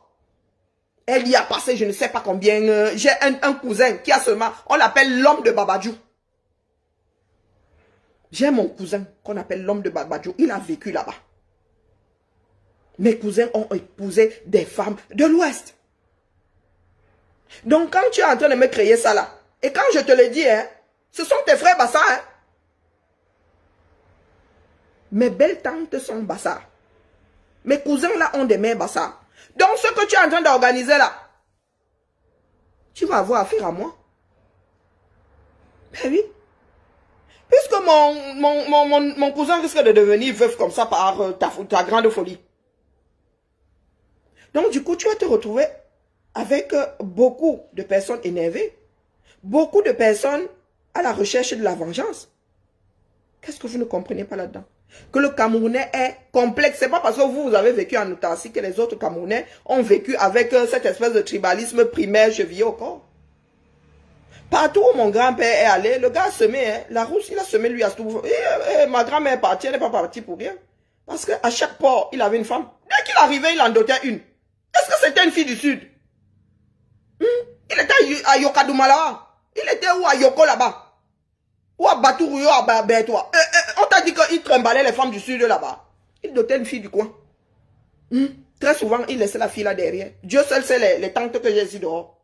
Elle y a passé je ne sais pas combien. J'ai un cousin qui a seulement, on l'appelle l'homme de Babadjou. J'ai mon cousin qu'on appelle l'homme de Babadjou. Il a vécu là-bas. Mes cousins ont épousé des femmes de l'Ouest. Donc quand tu es en train de me créer ça là, et quand je te le dis, hein, ce sont tes frères Bassa. Hein. Mes belles tantes sont Bassa. Mes cousins là ont des mères Bassa. Donc ce que tu es en train d'organiser là, tu vas avoir affaire à moi. Ben oui. Puisque mon cousin risque de devenir veuf comme ça par ta grande folie. Donc, du coup, tu vas te retrouver avec beaucoup de personnes énervées, beaucoup de personnes à la recherche de la vengeance. Qu'est-ce que vous ne comprenez pas là-dedans? Que le Camerounais est complexe. C'est pas parce que vous avez vécu en autarcie que les autres Camerounais ont vécu avec cette espèce de tribalisme primaire chevillé au corps. Partout où mon grand-père est allé, le gars a semé, hein, la rousse, il a semé lui à tout. Et ma grand-mère est partie, elle n'est pas partie pour rien. Parce qu'à chaque port, il avait une femme. Dès qu'il arrivait, il en dotait une. Est-ce que c'était une fille du Sud? Il était à Yokadumala. Il était où à Yoko là-bas? Ou à Batourou, à Bertois. On t'a dit qu'il trimballait les femmes du Sud là-bas. Il dotait une fille du coin. Très souvent, il laissait la fille là derrière. Dieu seul sait les tantes que j'ai ici dehors.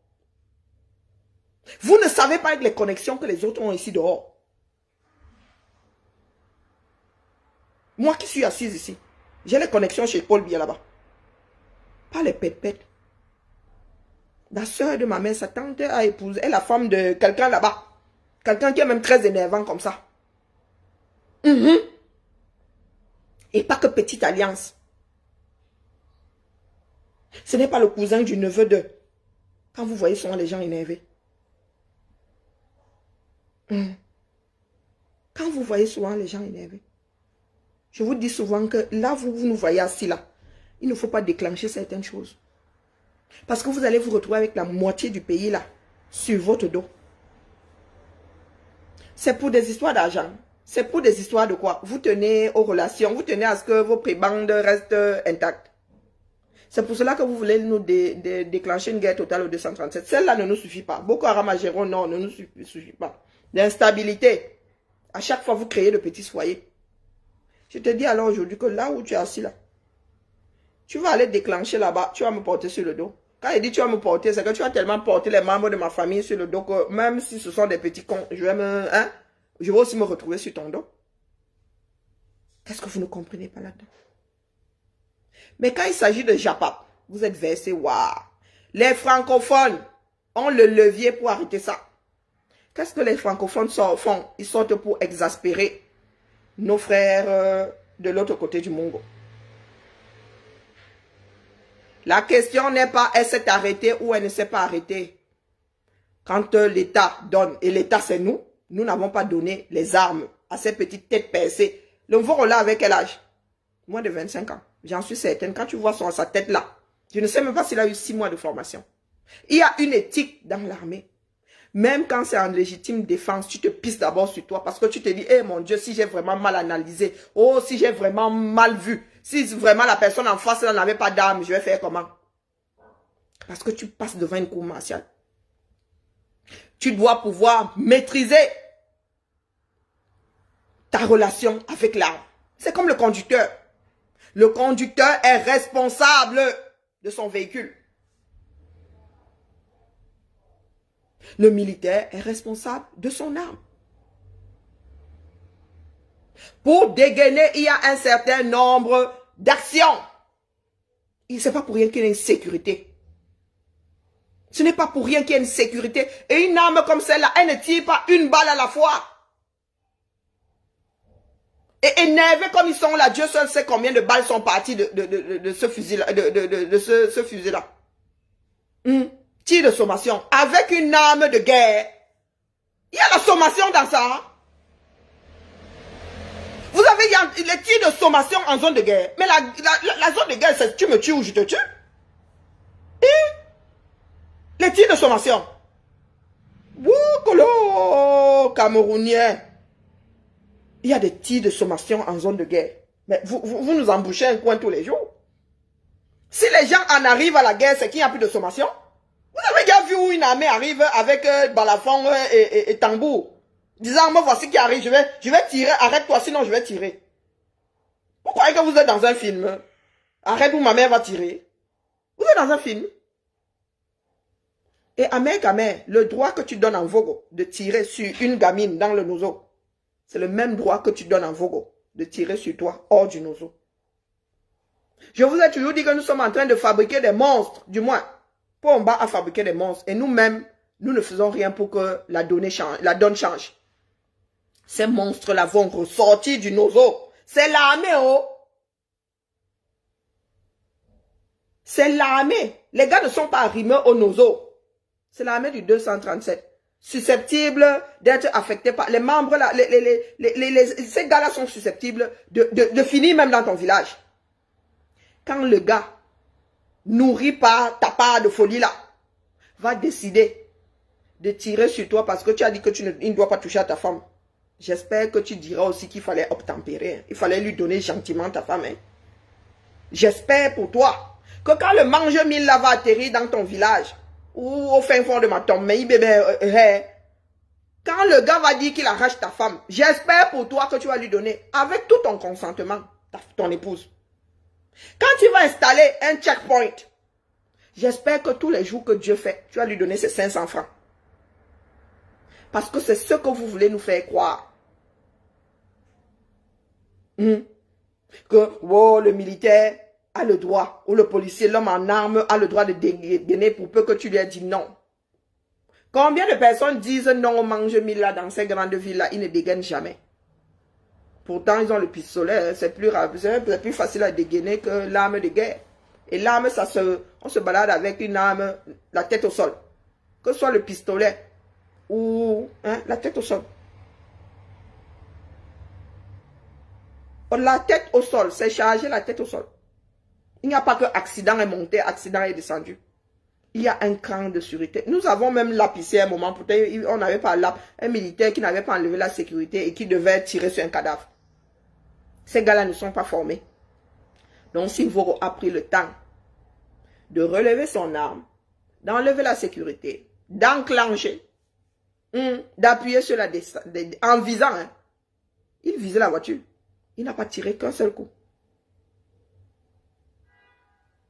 Vous ne savez pas avec les connexions que les autres ont ici dehors. Moi qui suis assise ici, j'ai les connexions chez Paul Biya là-bas. Pas les pètes-pètes. La soeur de ma mère, sa tante a épousé, est la femme de quelqu'un là-bas. Quelqu'un qui est même très énervant comme ça. Et pas que petite alliance. Ce n'est pas le cousin du neveu de. Quand vous voyez souvent les gens énervés. Quand vous voyez souvent les gens énervés. Je vous dis souvent que là, vous nous voyez assis là. Il ne faut pas déclencher certaines choses. Parce que vous allez vous retrouver avec la moitié du pays là, sur votre dos. C'est pour des histoires d'argent. C'est pour des histoires de quoi? Vous tenez aux relations, vous tenez à ce que vos prébandes restent intactes. C'est pour cela que vous voulez nous déclencher une guerre totale au 237. Celle-là ne nous suffit pas. Boko Haram à Géron, non, ne nous suffit pas. L'instabilité. À chaque fois, vous créez de petits foyers. Je te dis alors aujourd'hui que là où tu es assis là, tu vas aller déclencher là-bas, tu vas me porter sur le dos. Quand il dit tu vas me porter, c'est que tu vas tellement porter les membres de ma famille sur le dos que même si ce sont des petits cons, je vais aussi me retrouver sur ton dos. Qu'est-ce que vous ne comprenez pas là-dedans? Mais quand il s'agit de Japap, vous êtes versés, waouh. Les francophones ont le levier pour arrêter ça. Qu'est-ce que les francophones font? Ils sortent pour exaspérer nos frères de l'autre côté du Mongo. La question n'est pas elle s'est arrêtée ou elle ne s'est pas arrêtée. Quand l'État donne, et l'État c'est nous n'avons pas donné les armes à ces petites têtes percées. Le Mvoro-là avec quel âge? Moins de 25 ans. J'en suis certaine. Quand tu vois sa tête là, je ne sais même pas s'il a eu 6 mois de formation. Il y a une éthique dans l'armée. Même quand c'est en légitime défense, tu te pisses d'abord sur toi parce que tu te dis, eh mon Dieu, si j'ai vraiment mal analysé, oh, si j'ai vraiment mal vu, si vraiment la personne en face n'avait pas d'arme, je vais faire comment? Parce que tu passes devant une cour martiale. Tu dois pouvoir maîtriser ta relation avec l'arme. C'est comme le conducteur. Le conducteur est responsable de son véhicule. Le militaire est responsable de son arme. Pour dégainer, il y a un certain nombre d'actions. Ce n'est pas pour rien qu'il y a une sécurité. Ce n'est pas pour rien qu'il y a une sécurité. Et une arme comme celle-là, elle ne tire pas une balle à la fois. Et énervés comme ils sont là, Dieu seul sait combien de balles sont parties de ce fusil-là. Ce fusil-là. Tir de sommation. Avec une arme de guerre. Il y a la sommation dans ça. Vous avez les tirs de sommation en zone de guerre. Mais la zone de guerre, c'est tu me tues ou je te tue. Et les tirs de sommation. Woukolo, Camerounien. Il y a des tirs de sommation en zone de guerre. Mais vous nous embouchez un coin tous les jours. Si les gens en arrivent à la guerre, c'est qu'il n'y a plus de sommation. Vous avez déjà vu où une armée arrive avec balafon et tambour, disant, moi voici qui arrive, je vais tirer, arrête-toi, sinon je vais tirer. Vous croyez que vous êtes dans un film? Arrête où ma mère va tirer. Vous êtes dans un film. Et Amer, le droit que tu donnes en Vogo de tirer sur une gamine dans le nozo, c'est le même droit que tu donnes en Vogo de tirer sur toi hors du nozo. Je vous ai toujours dit que nous sommes en train de fabriquer des monstres, du moins. Pomba a fabriqué des monstres. Et nous-mêmes, nous ne faisons rien pour que la donne change. Ces monstres-là vont ressortir du nozo. C'est l'armée, oh. C'est l'armée. Les gars ne sont pas arrimés au nozo. C'est l'armée du 237. Susceptible d'être affecté par les membres là. Ces gars-là sont susceptibles de finir même dans ton village. Quand le gars nourrit par ta part de folie là, va décider de tirer sur toi parce que tu as dit que il ne doit pas toucher à ta femme. J'espère que tu diras aussi qu'il fallait obtempérer. Il fallait lui donner gentiment ta femme. Hein. J'espère pour toi que quand le mange-mille là va atterrir dans ton village ou au fin fond de ma tombe, mais bébé, quand le gars va dire qu'il arrache ta femme, j'espère pour toi que tu vas lui donner avec tout ton consentement, ton épouse. Quand tu vas installer un checkpoint, j'espère que tous les jours que Dieu fait, tu vas lui donner ses 500 francs. Parce que c'est ce que vous voulez nous faire croire. Que oh, le militaire a le droit, ou le policier, l'homme en armes, a le droit de dégainer pour peu que tu lui aies dit non. Combien de personnes disent non au mange-mille là dans ces grandes villes là, ils ne dégainent jamais. Pourtant, ils ont le pistolet, c'est plus facile à dégainer que l'arme de guerre. Et l'arme, on se balade avec une arme, la tête au sol. Que ce soit le pistolet ou la tête au sol. La tête au sol, c'est charger la tête au sol. Il n'y a pas que accident est monté, accident est descendu. Il y a un cran de sécurité. Nous avons même lapissé un moment, peut-être on n'avait pas un militaire qui n'avait pas enlevé la sécurité et qui devait tirer sur un cadavre. Ces gars-là ne sont pas formés. Donc si Voro a pris le temps de relever son arme, d'enlever la sécurité, d'enclencher, d'appuyer sur la descente, en visant, il visait la voiture. Il n'a pas tiré qu'un seul coup.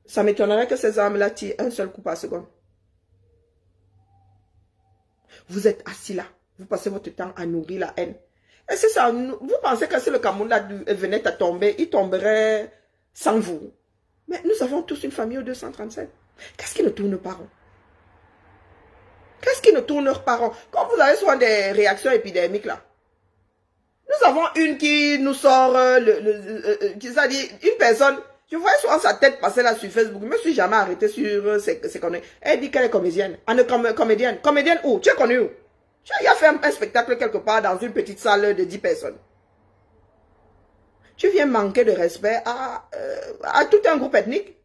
Ça m'étonnerait que ces armes-là tirent un seul coup par seconde. Vous êtes assis là. Vous passez votre temps à nourrir la haine. Et c'est ça. Vous pensez que si le Cameroun là venait à tomber, il tomberait sans vous. Mais nous avons tous une famille au 237. Qu'est-ce qui ne tourne pas rond? Qu'est-ce qui ne tourne pas rond? Quand vous avez souvent des réactions épidermiques là. Nous avons une qui nous sort, c'est-à-dire une personne, je vois souvent sa tête passer là sur Facebook, je ne me suis jamais arrêté sur ses conneries. Elle dit qu'elle est comédienne. Comédienne. Comédienne où? Tu es connue où? Tu as fait un spectacle quelque part dans une petite salle de 10 personnes. Tu viens manquer de respect à tout un groupe ethnique.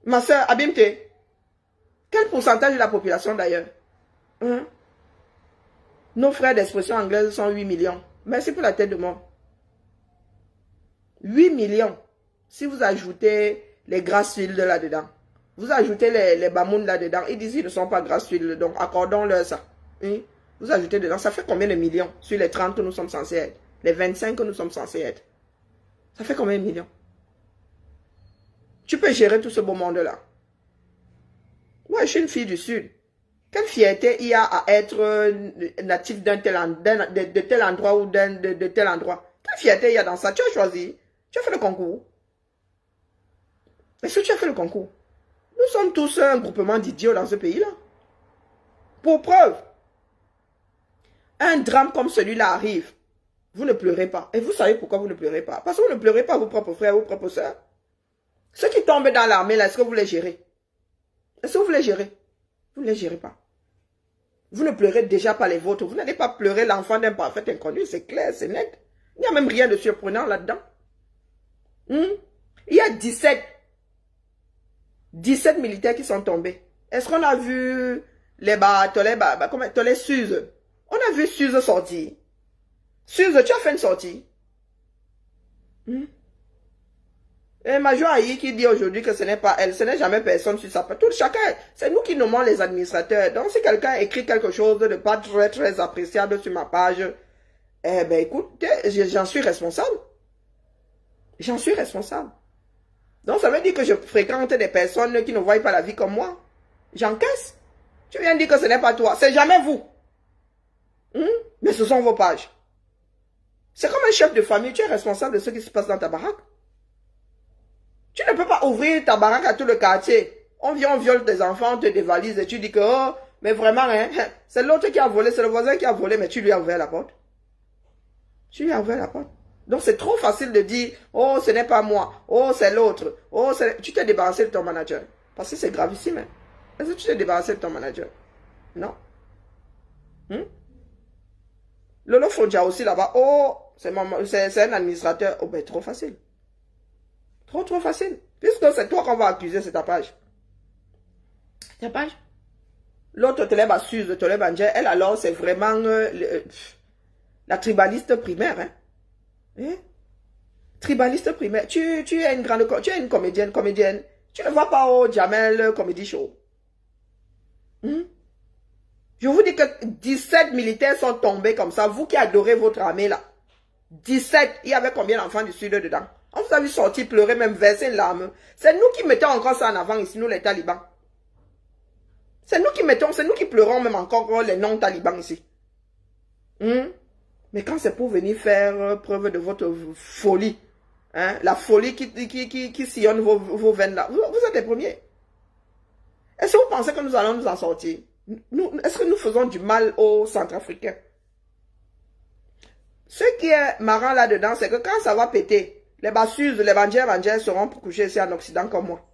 Ma soeur, abîme-toi. Quel pourcentage de la population d'ailleurs? Nos frères d'expression anglaise sont 8 millions. Merci pour la tête de mort. 8 millions. Si vous ajoutez les grassfields là-dedans, vous ajoutez les bamounes là-dedans, ils disent qu'ils ne sont pas grassfields, donc accordons-leur ça. Vous ajoutez dedans, ça fait combien de millions sur les 30 que nous sommes censés être? Les 25 que nous sommes censés être? Ça fait combien de millions? Tu peux gérer tout ce beau monde-là. Moi, je suis une fille du Sud. Quelle fierté il y a à être natif de tel endroit ou de tel endroit? Quelle fierté il y a dans ça? Tu as choisi. Tu as fait le concours. Est-ce que tu as fait le concours? Nous sommes tous un groupement d'idiots dans ce pays-là. Pour preuve, un drame comme celui-là arrive. Vous ne pleurez pas. Et vous savez pourquoi vous ne pleurez pas? Parce que vous ne pleurez pas vos propres frères, vos propres soeurs. Ceux qui tombent dans l'armée, là, est-ce que vous les gérez? Est-ce que vous les gérez? Vous ne les gérez pas. Vous ne pleurez déjà pas les vôtres. Vous n'allez pas pleurer l'enfant d'un parfait inconnu. C'est clair, c'est net. Il n'y a même rien de surprenant là-dedans. Il y a 17 militaires qui sont tombés. Est-ce qu'on a vu les Suze? On a vu Suze sortir. Suze, tu as fait une sortie. Et Major Aïe qui dit aujourd'hui que ce n'est pas elle, ce n'est jamais personne sur sa page. Tout chacun, c'est nous qui nommons les administrateurs. Donc si quelqu'un écrit quelque chose de pas très appréciable sur ma page, eh ben écoute, j'en suis responsable. J'en suis responsable. Donc ça veut dire que je fréquente des personnes qui ne voient pas la vie comme moi. J'encaisse. Tu viens de dire que ce n'est pas toi. C'est jamais vous. Mais ce sont vos pages. C'est comme un chef de famille. Tu es responsable de ce qui se passe dans ta baraque. Tu ne peux pas ouvrir ta baraque à tout le quartier. On vient, on viole tes enfants, on te dévalise et tu dis que, oh, mais vraiment, c'est l'autre qui a volé, c'est le voisin qui a volé, mais tu lui as ouvert la porte. Tu lui as ouvert la porte. Donc, c'est trop facile de dire, oh, ce n'est pas moi, oh, c'est l'autre, oh, tu t'es débarrassé de ton manager. Parce que c'est gravissime. Hein? Est-ce que tu t'es débarrassé de ton manager? Non. Lolo Fodja aussi là-bas, oh, c'est un administrateur. Oh, ben, trop facile. Trop facile. Puisque c'est toi qu'on va accuser, c'est ta page. Ta page. L'autre te lève à Suze, te lève à Ndje. Elle alors, c'est vraiment la tribaliste primaire. Hein? Tribaliste primaire. Tu es une grande, tu es une comédienne. Tu ne vas pas au Jamel Comedy Show. Je vous dis que 17 militaires sont tombés comme ça. Vous qui adorez votre armée là. 17. Il y avait combien d'enfants du Sud dedans? On vous a vu sortir, pleurer, même verser une larme. C'est nous qui mettons encore ça en avant ici, nous les talibans. C'est nous qui mettons, c'est nous qui pleurons même encore les non-talibans ici. Mais quand c'est pour venir faire preuve de votre folie, hein, la folie qui sillonne vos veines là, vous êtes les premiers. Est-ce que vous pensez que nous allons nous en sortir? Est-ce que nous faisons du mal aux Centrafricains? Ce qui est marrant là-dedans, c'est que quand ça va péter, les Bassus, les Bandjers seront pour coucher ici en Occident comme moi.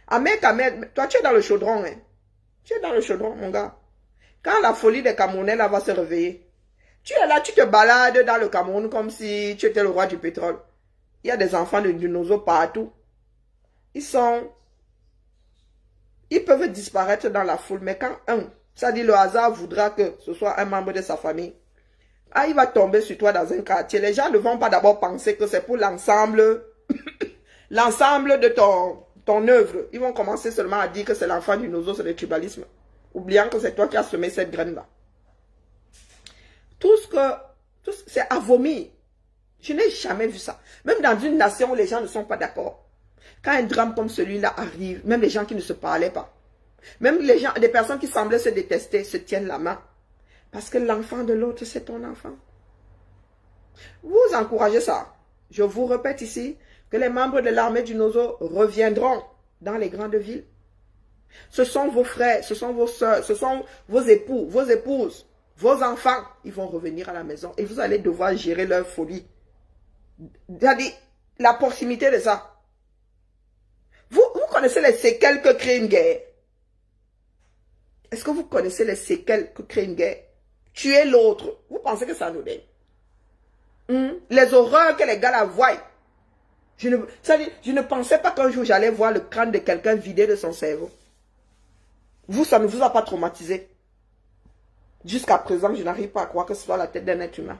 Ahmed, toi tu es dans le chaudron. Hein? Tu es dans le chaudron, mon gars. Quand la folie des Camerounais là va se réveiller, tu es là, tu te balades dans le Cameroun comme si tu étais le roi du pétrole. Il y a des enfants de dinosaures partout. Ils peuvent disparaître dans la foule, mais quand ça dit le hasard voudra que ce soit un membre de sa famille, il va tomber sur toi dans un quartier. Les gens ne vont pas d'abord penser que c'est pour l'ensemble, l'ensemble de ton œuvre. Ils vont commencer seulement à dire que c'est l'enfant du nozo, c'est le tribalisme. Oubliant que c'est toi qui as semé cette graine-là. C'est à vomir. Je n'ai jamais vu ça. Même dans une nation où les gens ne sont pas d'accord. Quand un drame comme celui-là arrive, même les gens qui ne se parlaient pas, même des personnes qui semblaient se détester, se tiennent la main. Parce que l'enfant de l'autre, c'est ton enfant. Vous encouragez ça. Je vous répète ici que les membres de l'armée du Nozo reviendront dans les grandes villes. Ce sont vos frères, ce sont vos soeurs, ce sont vos époux, vos épouses, vos enfants. Ils vont revenir à la maison et vous allez devoir gérer leur folie. C'est-à-dire, la proximité de ça. Vous connaissez les séquelles que crée une guerre? Est-ce que vous connaissez les séquelles que crée une guerre? Tuer l'autre. Vous pensez que ça nous donne? Les horreurs que les gars la voient. Je ne pensais pas qu'un jour j'allais voir le crâne de quelqu'un vidé de son cerveau. Vous, ça ne vous a pas traumatisé. Jusqu'à présent, je n'arrive pas à croire que ce soit la tête d'un être humain.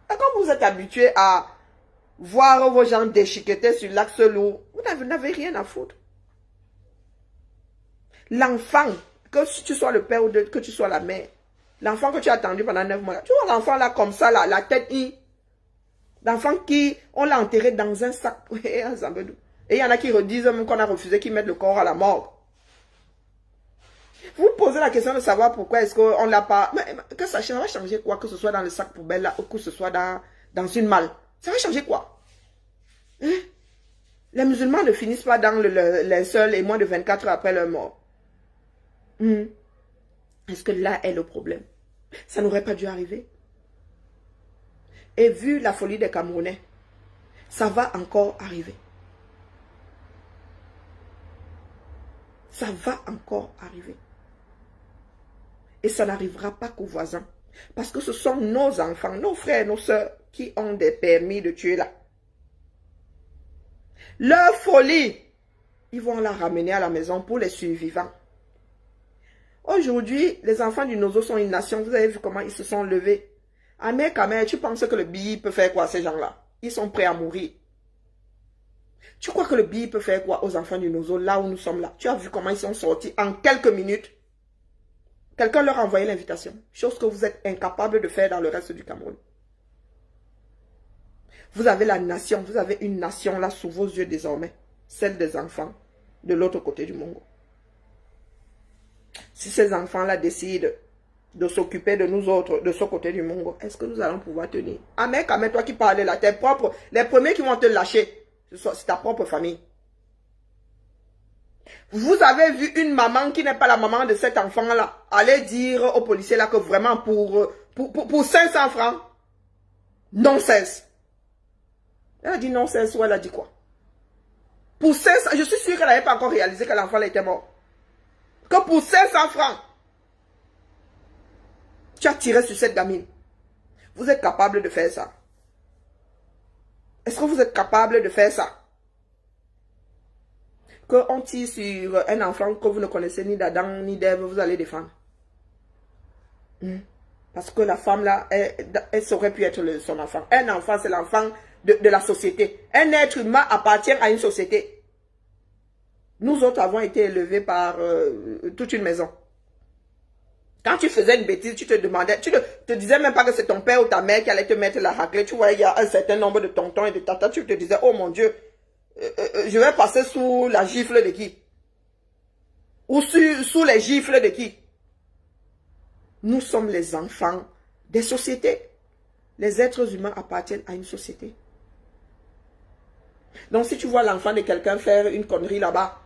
Et quand vous êtes habitué à voir vos gens déchiquetés sur l'axe lourd, vous n'avez rien à foutre. L'enfant, que tu sois le père ou que tu sois la mère, l'enfant que tu as attendu pendant 9 mois, tu vois l'enfant là comme ça, là, la tête l'enfant qui, on l'a enterré dans un sac. Et il y en a qui redisent même qu'on a refusé qu'ils mettent le corps à la morgue. Vous posez la question de savoir pourquoi est-ce qu'on ne l'a pas... Mais, que ça va changer quoi? Que ce soit dans le sac poubelle là, ou que ce soit dans une malle. Ça va changer quoi? Hein? Les musulmans ne finissent pas dans le linceul et moins de 24 heures après leur mort. Est-ce que là est le problème? Ça n'aurait pas dû arriver. Et vu la folie des Camerounais, ça va encore arriver. Ça va encore arriver. Et ça n'arrivera pas qu'aux voisins. Parce que ce sont nos enfants, nos frères, nos soeurs qui ont des permis de tuer là. Leur folie, ils vont la ramener à la maison pour les survivants. Aujourd'hui, les enfants du Nozo sont une nation. Vous avez vu comment ils se sont levés. Ahmed Kamer, tu penses que le BI peut faire quoi à ces gens-là? Ils sont prêts à mourir. Tu crois que le BI peut faire quoi aux enfants du Nozo, là où nous sommes là? Tu as vu comment ils sont sortis en quelques minutes? Quelqu'un leur a envoyé l'invitation. Chose que vous êtes incapable de faire dans le reste du Cameroun. Vous avez la nation, vous avez une nation là sous vos yeux désormais. Celle des enfants de l'autre côté du Mongo. Si ces enfants-là décident de s'occuper de nous autres, de ce côté du Mongo, est-ce que nous allons pouvoir tenir? Ahmed, toi qui parles là, tes propres, les premiers qui vont te lâcher, c'est ta propre famille. Vous avez vu une maman qui n'est pas la maman de cet enfant-là aller dire aux policiers là que vraiment pour 500 francs, Non-cesse. Elle a dit non-cesse ou elle a dit quoi? Pour 500, je suis sûre qu'elle n'avait pas encore réalisé que l'enfant était mort. Que pour 500 francs, tu as tiré sur cette gamine. Vous êtes capable de faire ça? Est-ce que vous êtes capable de faire ça? Qu'on tire sur un enfant que vous ne connaissez ni d'Adam ni d'Ève, vous allez défendre. Parce que la femme là, elle aurait pu être son enfant. Un enfant, c'est l'enfant de la société. Un être humain appartient à une société. Nous autres avons été élevés par toute une maison. Quand tu faisais une bêtise, tu te demandais, tu ne te disais même pas que c'est ton père ou ta mère qui allait te mettre la raclée. Tu voyais, il y a un certain nombre de tontons et de tatas. Tu te disais, oh mon Dieu, je vais passer sous la gifle de qui? Ou sous les gifles de qui? Nous sommes les enfants des sociétés. Les êtres humains appartiennent à une société. Donc si tu vois l'enfant de quelqu'un faire une connerie là-bas,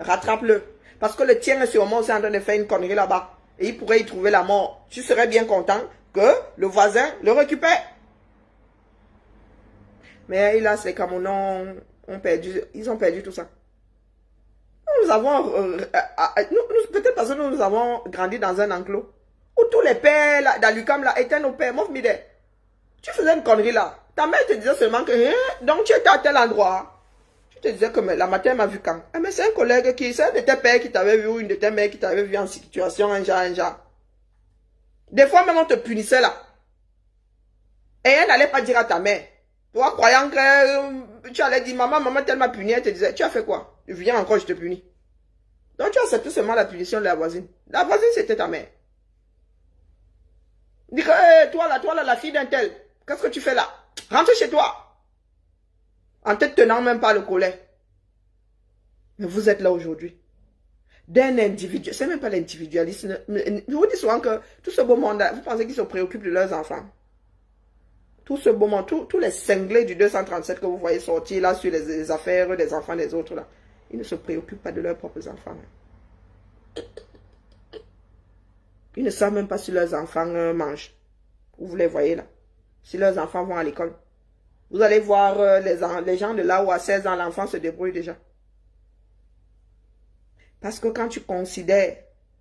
rattrape-le. Parce que le tien est sûrement aussi en train de faire une connerie là-bas. Et il pourrait y trouver la mort. Tu serais bien content que le voisin le récupère. Mais hélas, les Camerounais ils ont perdu tout ça. Nous avons, peut-être parce que nous avons grandi dans un enclos, où tous les pères d'Alucam là étaient nos pères. Tu faisais une connerie là. Ta mère te disait seulement que, donc tu étais à tel endroit. Tu te disais que la matin m'a vu quand. Mais c'est un collègue c'est un de tes pères qui t'avait vu, ou une de tes mères qui t'avait vu en situation, un genre. Des fois même on te punissait là. Et elle n'allait pas dire à ta mère. Toi, croyant que tu allais dire, maman, telle m'a puni, elle te disait, tu as fait quoi? Viens encore, je te punis. Donc tu acceptes seulement la punition de la voisine. La voisine, c'était ta mère. Dis que, toi là, la fille d'un tel, qu'est-ce que tu fais là? Rentre chez toi. En te tenant même pas le collet. Mais vous êtes là aujourd'hui. D'un individu, c'est même pas l'individualisme. Je vous dis souvent que tout ce beau monde, vous pensez qu'ils se préoccupent de leurs enfants? Tout ce beau monde, tous les cinglés du 237 que vous voyez sortir là sur les affaires des enfants des autres là, ils ne se préoccupent pas de leurs propres enfants. Ils ne savent même pas si leurs enfants mangent. Vous les voyez là. Si leurs enfants vont à l'école. Vous allez voir les gens de là où à 16 ans, l'enfant se débrouille déjà. Parce que quand tu considères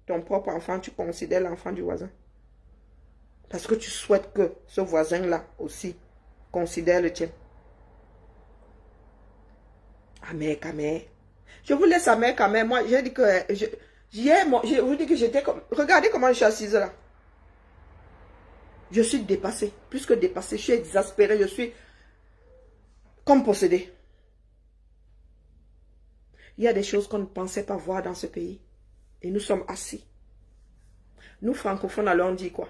ton propre enfant, tu considères l'enfant du voisin. Parce que tu souhaites que ce voisin-là aussi considère le tien. Amer, Kamer. Je vous laisse Amer, Kamer. Moi, j'ai dit que... je vous dis que j'étais comme... Regardez comment je suis assise là. Je suis dépassée. Plus que dépassée, je suis exaspérée. Je suis comme possédée. Il y a des choses qu'on ne pensait pas voir dans ce pays. Et nous sommes assis. Nous, francophones, alors on dit quoi?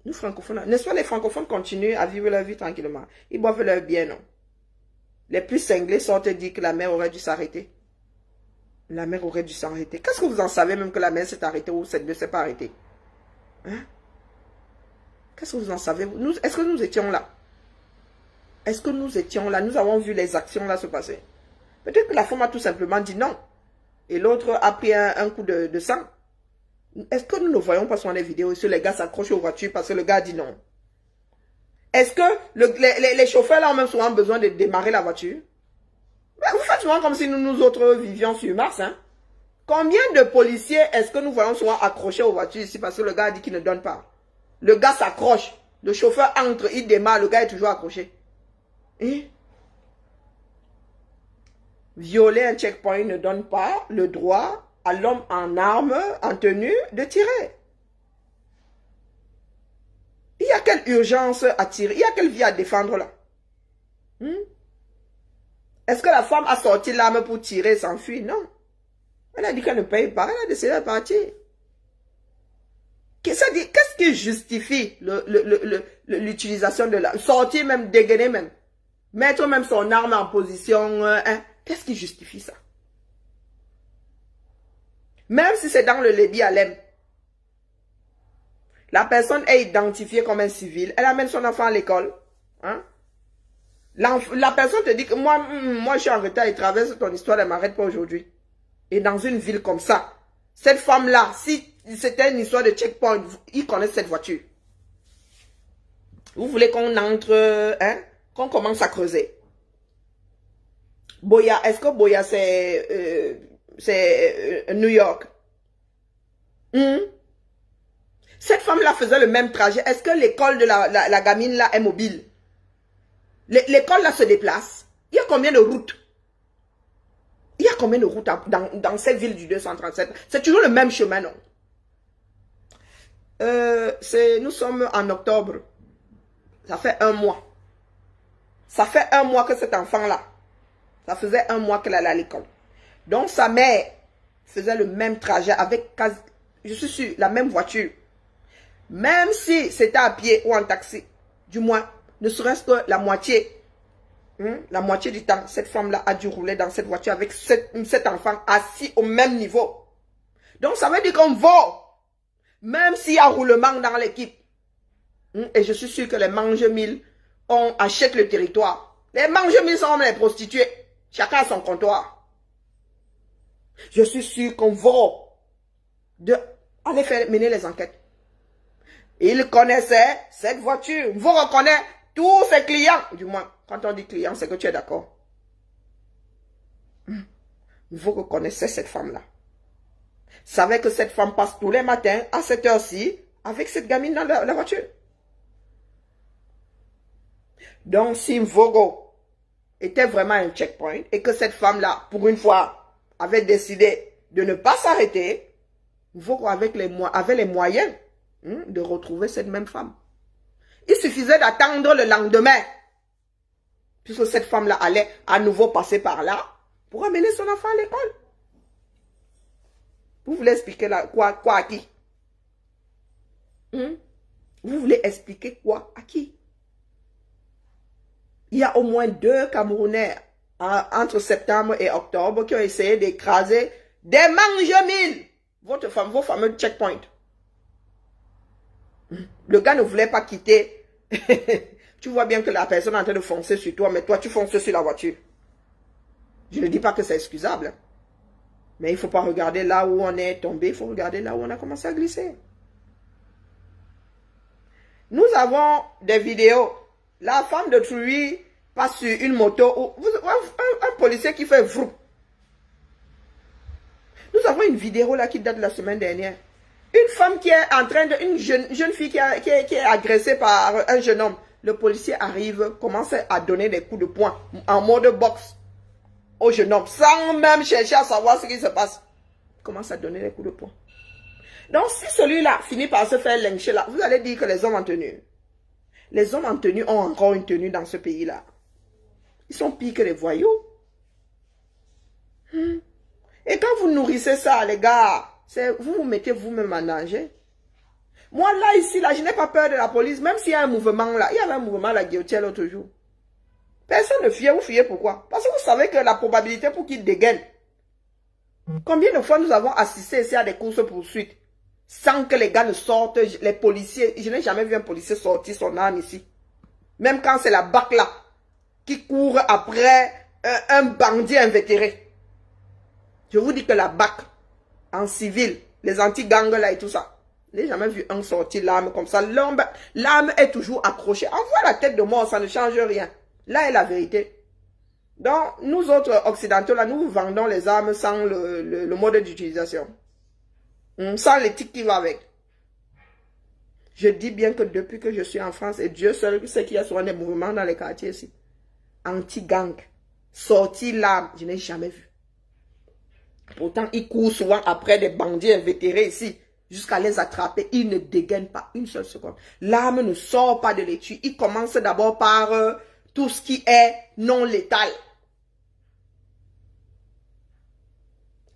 Nous, francophones, n'est-ce pas, les francophones continuent à vivre leur vie tranquillement. Ils boivent leur bien, non? Les plus cinglés sortent et disent que la mer aurait dû s'arrêter. La mer aurait dû s'arrêter. Qu'est-ce que vous en savez même que la mer s'est arrêtée ou ne s'est pas arrêtée? Hein? Qu'est-ce que vous en savez? Est-ce que nous étions là? Est-ce que nous étions là? Nous avons vu les actions là se passer. Peut-être que la femme a tout simplement dit non. Et l'autre a pris un coup de sang. Est-ce que nous ne voyons pas sur les vidéos où les gars s'accrochent aux voitures parce que le gars dit non? Est-ce que les chauffeurs là ont même souvent besoin de démarrer la voiture? Mais vous faites souvent comme si nous autres vivions sur Mars. Hein? Combien de policiers est-ce que nous voyons souvent accrochés aux voitures ici parce que le gars a dit qu'il ne donne pas? Le gars s'accroche. Le chauffeur entre, il démarre, le gars est toujours accroché. Et violer un checkpoint ne donne pas le droit à l'homme en armes, en tenue, de tirer. Il y a quelle urgence à tirer? Il y a quelle vie à défendre là? Est-ce que la femme a sorti l'arme pour tirer et s'enfuir? Non. Elle a dit qu'elle ne paye pas, elle a décidé de partir. Qu'est-ce qui justifie l'utilisation de l'arme? Sortir même, dégainer même. Mettre même son arme en position. Qu'est-ce qui justifie ça? Même si c'est dans le Lébi Alem. La personne est identifiée comme un civil. Elle amène son enfant à l'école. Hein? La personne te dit que moi je suis en retard et traverse ton histoire, elle ne m'arrête pas aujourd'hui. Et dans une ville comme ça, cette femme-là, si c'était une histoire de checkpoint, ils connaissent cette voiture. Vous voulez qu'on entre, hein, qu'on commence à creuser. Boya, est-ce que Boya c'est New York? Cette femme-là faisait le même trajet. Est-ce que l'école de la gamine là est mobile? L'école là se déplace. Il y a combien de routes? Il y a combien de routes dans cette ville du 237? C'est toujours le même chemin, non? Nous sommes en octobre. Ça fait 1 mois. Ça fait 1 mois que cet enfant-là, ça faisait 1 mois qu'elle allait à l'école. Donc sa mère faisait le même trajet avec, je suis sûr, la même voiture. Même si c'était à pied ou en taxi, du moins, ne serait-ce que la moitié du temps, cette femme-là a dû rouler dans cette voiture avec cet enfant assis au même niveau. Donc ça veut dire qu'on vaut, même s'il y a roulement dans l'équipe. Et je suis sûr que les mange-mille achètent le territoire. Les mange-mille sont comme les prostituées. Chacun a son comptoir. Je suis sûr qu'on vaut aller mener les enquêtes. Il connaissait cette voiture. Vous reconnaissez tous ses clients. Du moins, quand on dit client, c'est que tu es d'accord. Vous reconnaissez cette femme-là. Savez que cette femme passe tous les matins à cette heure-ci avec cette gamine dans la voiture. Donc, si Vogo était vraiment un checkpoint et que cette femme-là, pour une fois, avait décidé de ne pas s'arrêter, Vogo avait les moyens de retrouver cette même femme. Il suffisait d'attendre le lendemain, puisque cette femme-là allait à nouveau passer par là pour amener son enfant à l'école. Vous voulez expliquer quoi à qui? Vous voulez expliquer quoi à qui? Il y a au moins 2 Camerounais entre septembre et octobre qui ont essayé d'écraser des mange-mille, vos fameux checkpoints. Le gars ne voulait pas quitter. Tu vois bien que la personne est en train de foncer sur toi, mais toi tu fonces sur la voiture. Je ne dis pas que c'est excusable. Mais il ne faut pas regarder là où on est tombé, il faut regarder là où on a commencé à glisser. Nous avons des vidéos. La femme de Trouy passe sur une moto, un policier qui fait vrou. Nous avons une vidéo là qui date de la semaine dernière. Une femme qui est en train de, une jeune fille qui est agressée par un jeune homme. Le policier arrive, commence à donner des coups de poing en mode boxe au jeune homme, sans même chercher à savoir ce qui se passe. Il commence à donner des coups de poing. Donc si celui-là finit par se faire lyncher là, vous allez dire que les hommes en tenue. Les hommes en tenue ont encore une tenue dans ce pays-là. Ils sont pires que les voyous. Et quand vous nourrissez ça, les gars, vous vous mettez vous-même en danger. Moi, là, ici, là, je n'ai pas peur de la police. Même s'il y a un mouvement, là. Il y avait un mouvement à la Guillotière l'autre jour. Personne ne fuyait. Vous fuyez pourquoi? Parce que vous savez que la probabilité pour qu'ils dégainent. Combien de fois nous avons assisté ici à des courses-poursuites sans que les gars ne sortent, les policiers. Je n'ai jamais vu un policier sortir son arme ici. Même quand c'est la BAC là, qui court après un bandit invétéré. Je vous dis que la BAC, en civil, les anti-gangs là et tout ça, je n'ai jamais vu un sortir l'arme comme ça. L'arme est toujours accrochée. Envoie la tête de mort, ça ne change rien. Là est la vérité. Donc, nous autres occidentaux là, nous vendons les armes sans le mode d'utilisation. Sans l'éthique qui va avec. Je dis bien que depuis que je suis en France, et Dieu seul sait qu'il y a souvent des mouvements dans les quartiers ici. Anti-gang. Sortir l'arme, je n'ai jamais vu. Pourtant, ils courent souvent après des bandits invétérés ici, jusqu'à les attraper. Ils ne dégainent pas une seule seconde. L'arme ne sort pas de l'étui. Ils commencent d'abord par tout ce qui est non létal.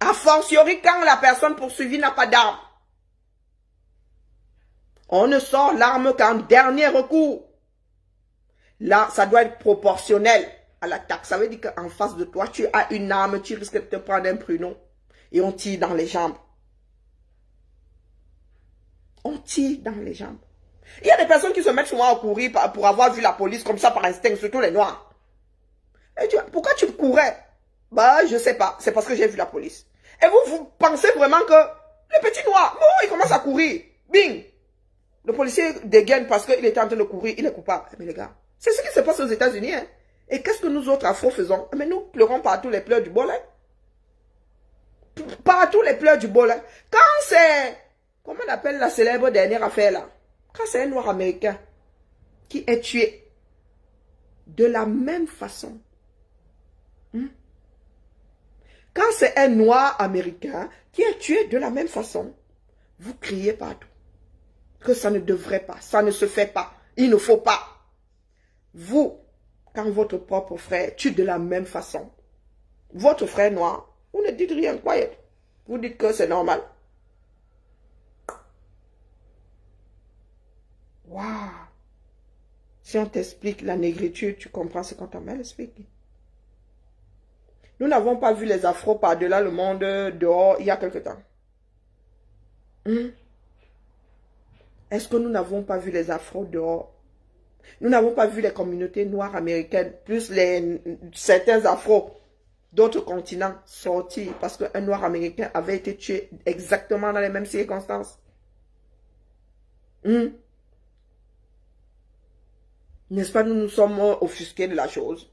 A fortiori quand la personne poursuivie n'a pas d'arme. On ne sort l'arme qu'en dernier recours. Là, ça doit être proportionnel à l'attaque. Ça veut dire qu'en face de toi, tu as une arme, tu risques de te prendre un pruneau. Et on tire dans les jambes. On tire dans les jambes. Il y a des personnes qui se mettent souvent à courir pour avoir vu la police comme ça par instinct, surtout les noirs. Et pourquoi tu courais? Bah, je sais pas. C'est parce que j'ai vu la police. Et vous pensez vraiment que le petit noir, oh, il commence à courir. Bing! Le policier dégaine parce qu'il était en train de courir, il est coupable. Mais les gars, c'est ce qui se passe aux États-Unis. Hein. Et qu'est-ce que nous autres afro faisons? Mais nous pleurons partout les pleurs du bol. Hein. Partout les pleurs du bol. Hein. Quand c'est, comment on appelle la célèbre dernière affaire là? Quand c'est un noir américain qui est tué de la même façon. Quand c'est un noir américain qui est tué de la même façon, vous criez partout que ça ne devrait pas, ça ne se fait pas, il ne faut pas. Vous, quand votre propre frère tue de la même façon, votre frère noir, vous ne dites rien, croyez. Vous dites que c'est normal. Waouh! Si on t'explique la négritude, tu comprends ce qu'on t'a mal expliqué. Nous n'avons pas vu les afros par-delà le monde dehors il y a quelque temps. Est-ce que nous n'avons pas vu les afros dehors? Nous n'avons pas vu les communautés noires américaines, plus certains afros d'autres continents sortir parce qu'un noir américain avait été tué exactement dans les mêmes circonstances. N'est-ce pas, nous nous sommes offusqués de la chose.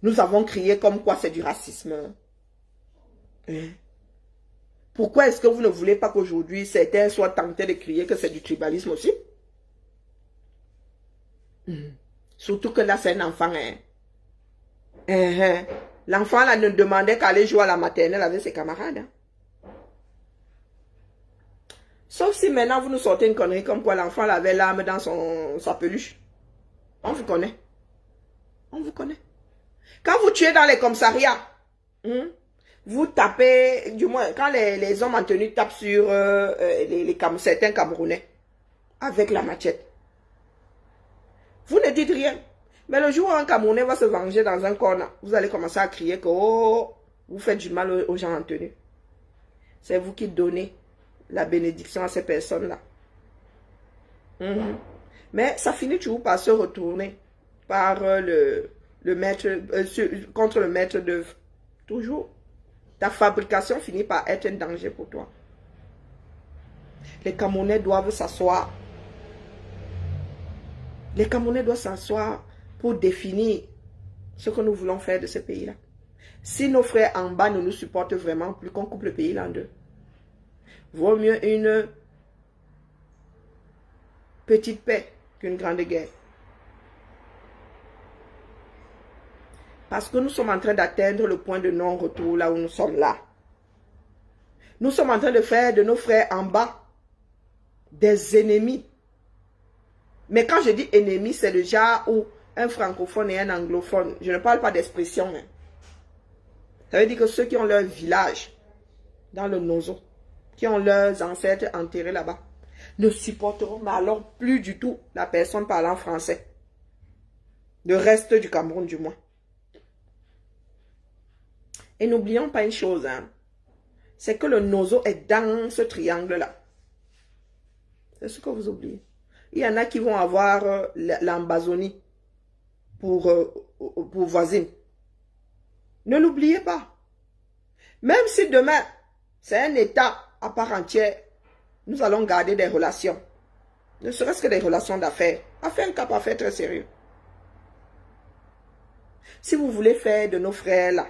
Nous avons crié comme quoi c'est du racisme. Pourquoi est-ce que vous ne voulez pas qu'aujourd'hui certains soient tentés de crier que c'est du tribalisme aussi? Surtout que là c'est un enfant. L'enfant là ne demandait qu'à aller jouer à la maternelle avec ses camarades. Sauf si maintenant vous nous sortez une connerie comme quoi l'enfant avait l'âme dans sa peluche. On vous connaît. On vous connaît. Quand vous tuez dans les commissariats, vous tapez, du moins, quand les hommes en tenue tapent sur certains Camerounais avec la machette, vous ne dites rien. Mais le jour où un Camerounais va se venger dans un corner, vous allez commencer à crier que oh, vous faites du mal aux gens en tenue. C'est vous qui donnez la bénédiction à ces personnes-là. Mais ça finit toujours par se retourner par le maître, contre le maître d'œuvre. Toujours. Ta fabrication finit par être un danger pour toi. Les Camerounais doivent s'asseoir. Les Camerounais doivent s'asseoir pour définir ce que nous voulons faire de ce pays-là. Si nos frères en bas ne nous supportent vraiment plus, qu'on coupe le pays en deux. Vaut mieux une petite paix qu'une grande guerre. Parce que nous sommes en train d'atteindre le point de non-retour là où nous sommes là. Nous sommes en train de faire de nos frères en bas des ennemis. Mais quand je dis ennemis, c'est le genre où un francophone et un anglophone, je ne parle pas d'expression. Hein. Ça veut dire que ceux qui ont leur village dans le Nozo, qui ont leurs ancêtres enterrés là-bas, ne supporteront mais alors plus du tout la personne parlant français. Le reste du Cameroun du moins. Et n'oublions pas une chose, hein, c'est que le Nozo est dans ce triangle-là. C'est ce que vous oubliez. Il y en a qui vont avoir l'Ambazonie pour voisine. Ne l'oubliez pas. Même si demain, c'est un État à part entière, nous allons garder des relations. Ne serait-ce que des relations d'affaires. Affaires, un cap à faire très sérieux. Si vous voulez faire de nos frères là,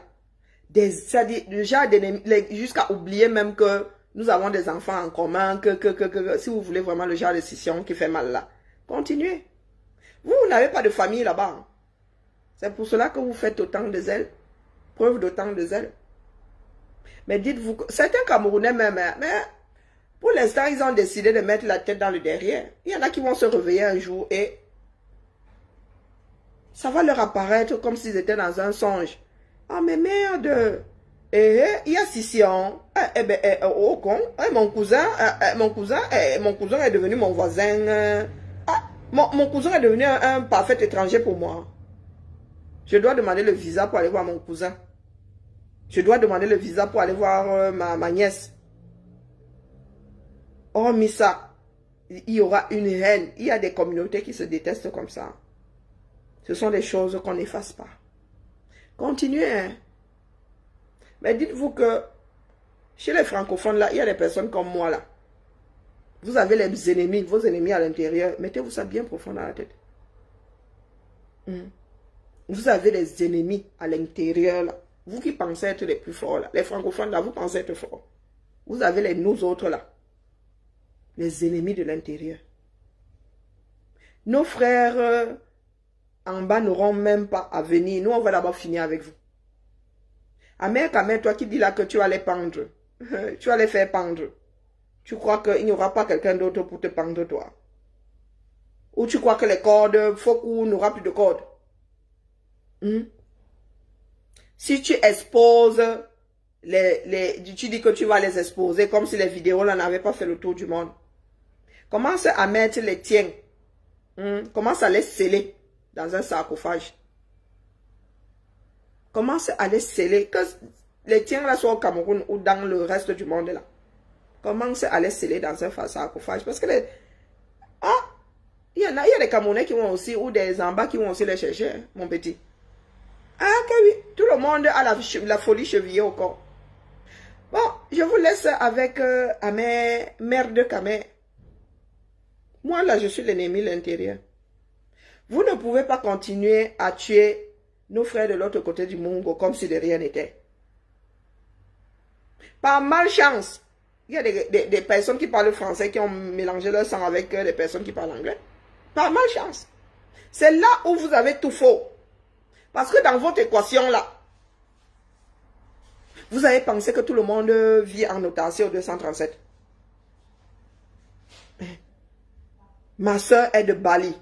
jusqu'à oublier même que nous avons des enfants en commun, si vous voulez vraiment le genre de scission qui fait mal là, continuez. Vous n'avez pas de famille là-bas. C'est pour cela que vous faites autant de zèle, preuve d'autant de zèle. Mais dites-vous, certains Camerounais même, mais pour l'instant, ils ont décidé de mettre la tête dans le derrière. Il y en a qui vont se réveiller un jour et ça va leur apparaître comme s'ils étaient dans un songe. Ah, mais merde, il y a scission. Au con, mon cousin est devenu mon voisin. Mon cousin est devenu un parfait étranger pour moi. Je dois demander le visa pour aller voir mon cousin. Je dois demander le visa pour aller voir ma nièce. Hormis ça, il y aura une haine. Il y a des communautés qui se détestent comme ça. Ce sont des choses qu'on n'efface pas. Continuez. Hein. Mais dites-vous que chez les francophones, là, il y a des personnes comme moi, là. Vous avez les ennemis, vos ennemis à l'intérieur. Mettez-vous ça bien profond dans la tête. Vous avez les ennemis à l'intérieur, là. Vous qui pensez être les plus forts, là. Les francophones, là, vous pensez être forts. Vous avez les nous autres, là. Les ennemis de l'intérieur. Nos frères en bas n'auront même pas à venir. Nous, on va d'abord finir avec vous. Amen, toi qui dis là que tu vas les pendre. Tu vas les faire pendre. Tu crois qu'il n'y aura pas quelqu'un d'autre pour te pendre, toi? Ou tu crois que les cordes, faut qu'on n'aura plus de cordes? Si tu exposes tu dis que tu vas les exposer comme si les vidéos là n'avaient pas fait le tour du monde. Commence à mettre les tiens. Commence à les sceller dans un sarcophage. Commence à les sceller. Que les tiens là soient au Cameroun ou dans le reste du monde là. Commence à les sceller dans un sarcophage. Parce que il y a des Camerounais qui vont aussi, ou des Zambas qui vont aussi les chercher, mon petit. Ah, que oui, tout le monde a la folie chevillée au corps. Bon, je vous laisse avec Amé, mère de Kamé. Moi, là, je suis l'ennemi de l'intérieur. Vous ne pouvez pas continuer à tuer nos frères de l'autre côté du Mungo comme si de rien n'était. Par malchance, il y a des personnes qui parlent français qui ont mélangé leur sang avec des personnes qui parlent anglais. Par malchance. C'est là où vous avez tout faux. Parce que dans votre équation là, vous avez pensé que tout le monde vit en notation 237. Ma soeur est de Bali.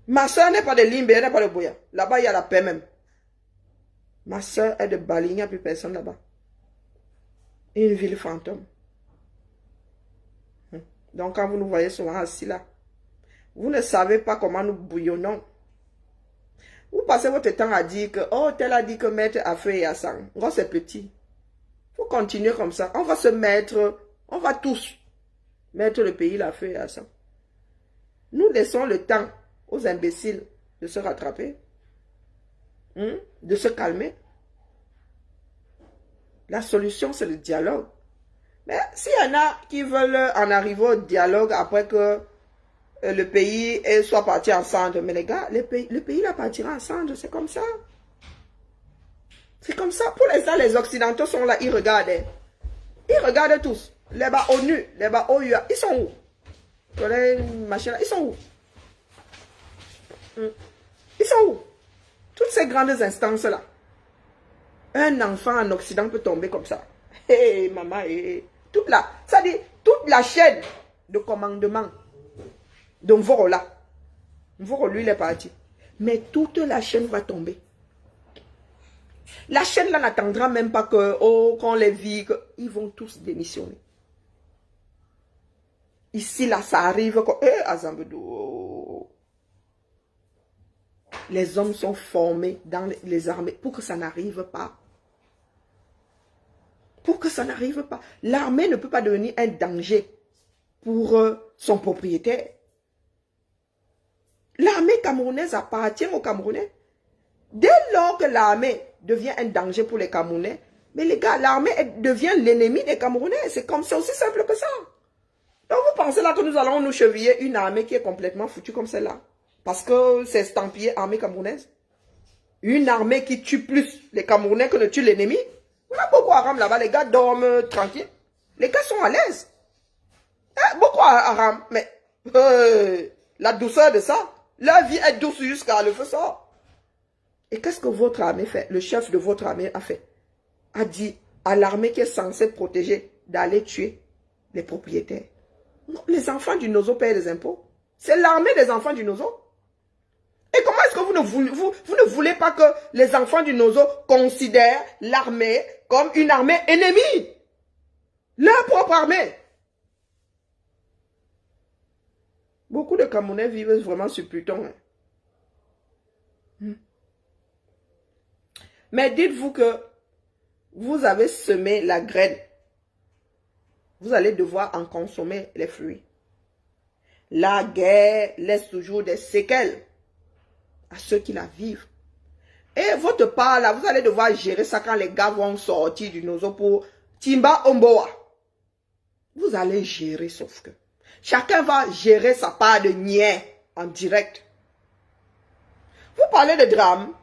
Ma soeur n'est pas de Limbe, elle n'est pas de Boya. Là-bas, il y a la paix même. Ma soeur est de Bali, il n'y a plus personne là-bas. Une ville fantôme. Donc, quand vous nous voyez souvent assis là, vous ne savez pas comment nous bouillonnons. Vous passez votre temps à dire que, oh, tel a dit que mettre à feu et à sang. Oh, c'est petit. Il faut continuer comme ça. On va se mettre, on va tous mettre le pays à feu et à sang. Nous laissons le temps aux imbéciles de se rattraper, de se calmer. La solution, c'est le dialogue. Mais s'il y en a qui veulent en arriver au dialogue après que le pays soit parti en cendres, mais les gars, le pays là partira en cendres, c'est comme ça. C'est comme ça. Pour l'instant, les Occidentaux sont là, ils regardent. Ils regardent tous. Les bas ONU, les bas OUA, ils sont où? Les machins là, ils sont où? Ils sont où? Toutes ces grandes instances là. Un enfant en Occident peut tomber comme ça. Hé, maman, toute la chaîne de commandement de Mvoro là. Mvoro, lui, il est parti. Mais toute la chaîne va tomber. La chaîne là n'attendra même pas que, qu'on les vit, ils vont tous démissionner. Ici, là, ça arrive comme, Azambedo. Les hommes sont formés dans les armées pour que ça n'arrive pas. Pour que ça n'arrive pas. L'armée ne peut pas devenir un danger pour son propriétaire. L'armée camerounaise appartient aux Camerounais. Dès lors que l'armée devient un danger pour les Camerounais, mais les gars, l'armée devient l'ennemi des Camerounais. C'est comme ça, aussi simple que ça. Donc vous pensez là que nous allons nous cheviller une armée qui est complètement foutue comme celle-là? Parce que c'est estampillé armée camerounaise. Une armée qui tue plus les Camerounais que ne tue l'ennemi. On a Boko Haram là-bas, les gars dorment tranquilles. Les gars sont à l'aise. Boko Haram, mais la douceur de ça, leur vie est douce jusqu'à le feu sort. Et qu'est-ce que votre armée fait? Le chef de votre armée a fait. A dit à l'armée qui est censée protéger d'aller tuer les propriétaires. Non, les enfants du Nozo payent les impôts. C'est l'armée des enfants du Nozo. Et comment est-ce que vous ne voulez pas que les enfants du Nozo considèrent l'armée comme une armée ennemie? Leur propre armée. Beaucoup de Camerounais vivent vraiment sur Pluton. Mais dites-vous que vous avez semé la graine. Vous allez devoir en consommer les fruits. La guerre laisse toujours des séquelles à ceux qui la vivent. Et votre part là, vous allez devoir gérer ça quand les gars vont sortir du Nozo pour Timba Omboa. Vous allez gérer, sauf que chacun va gérer sa part de niais en direct. Vous parlez de drame.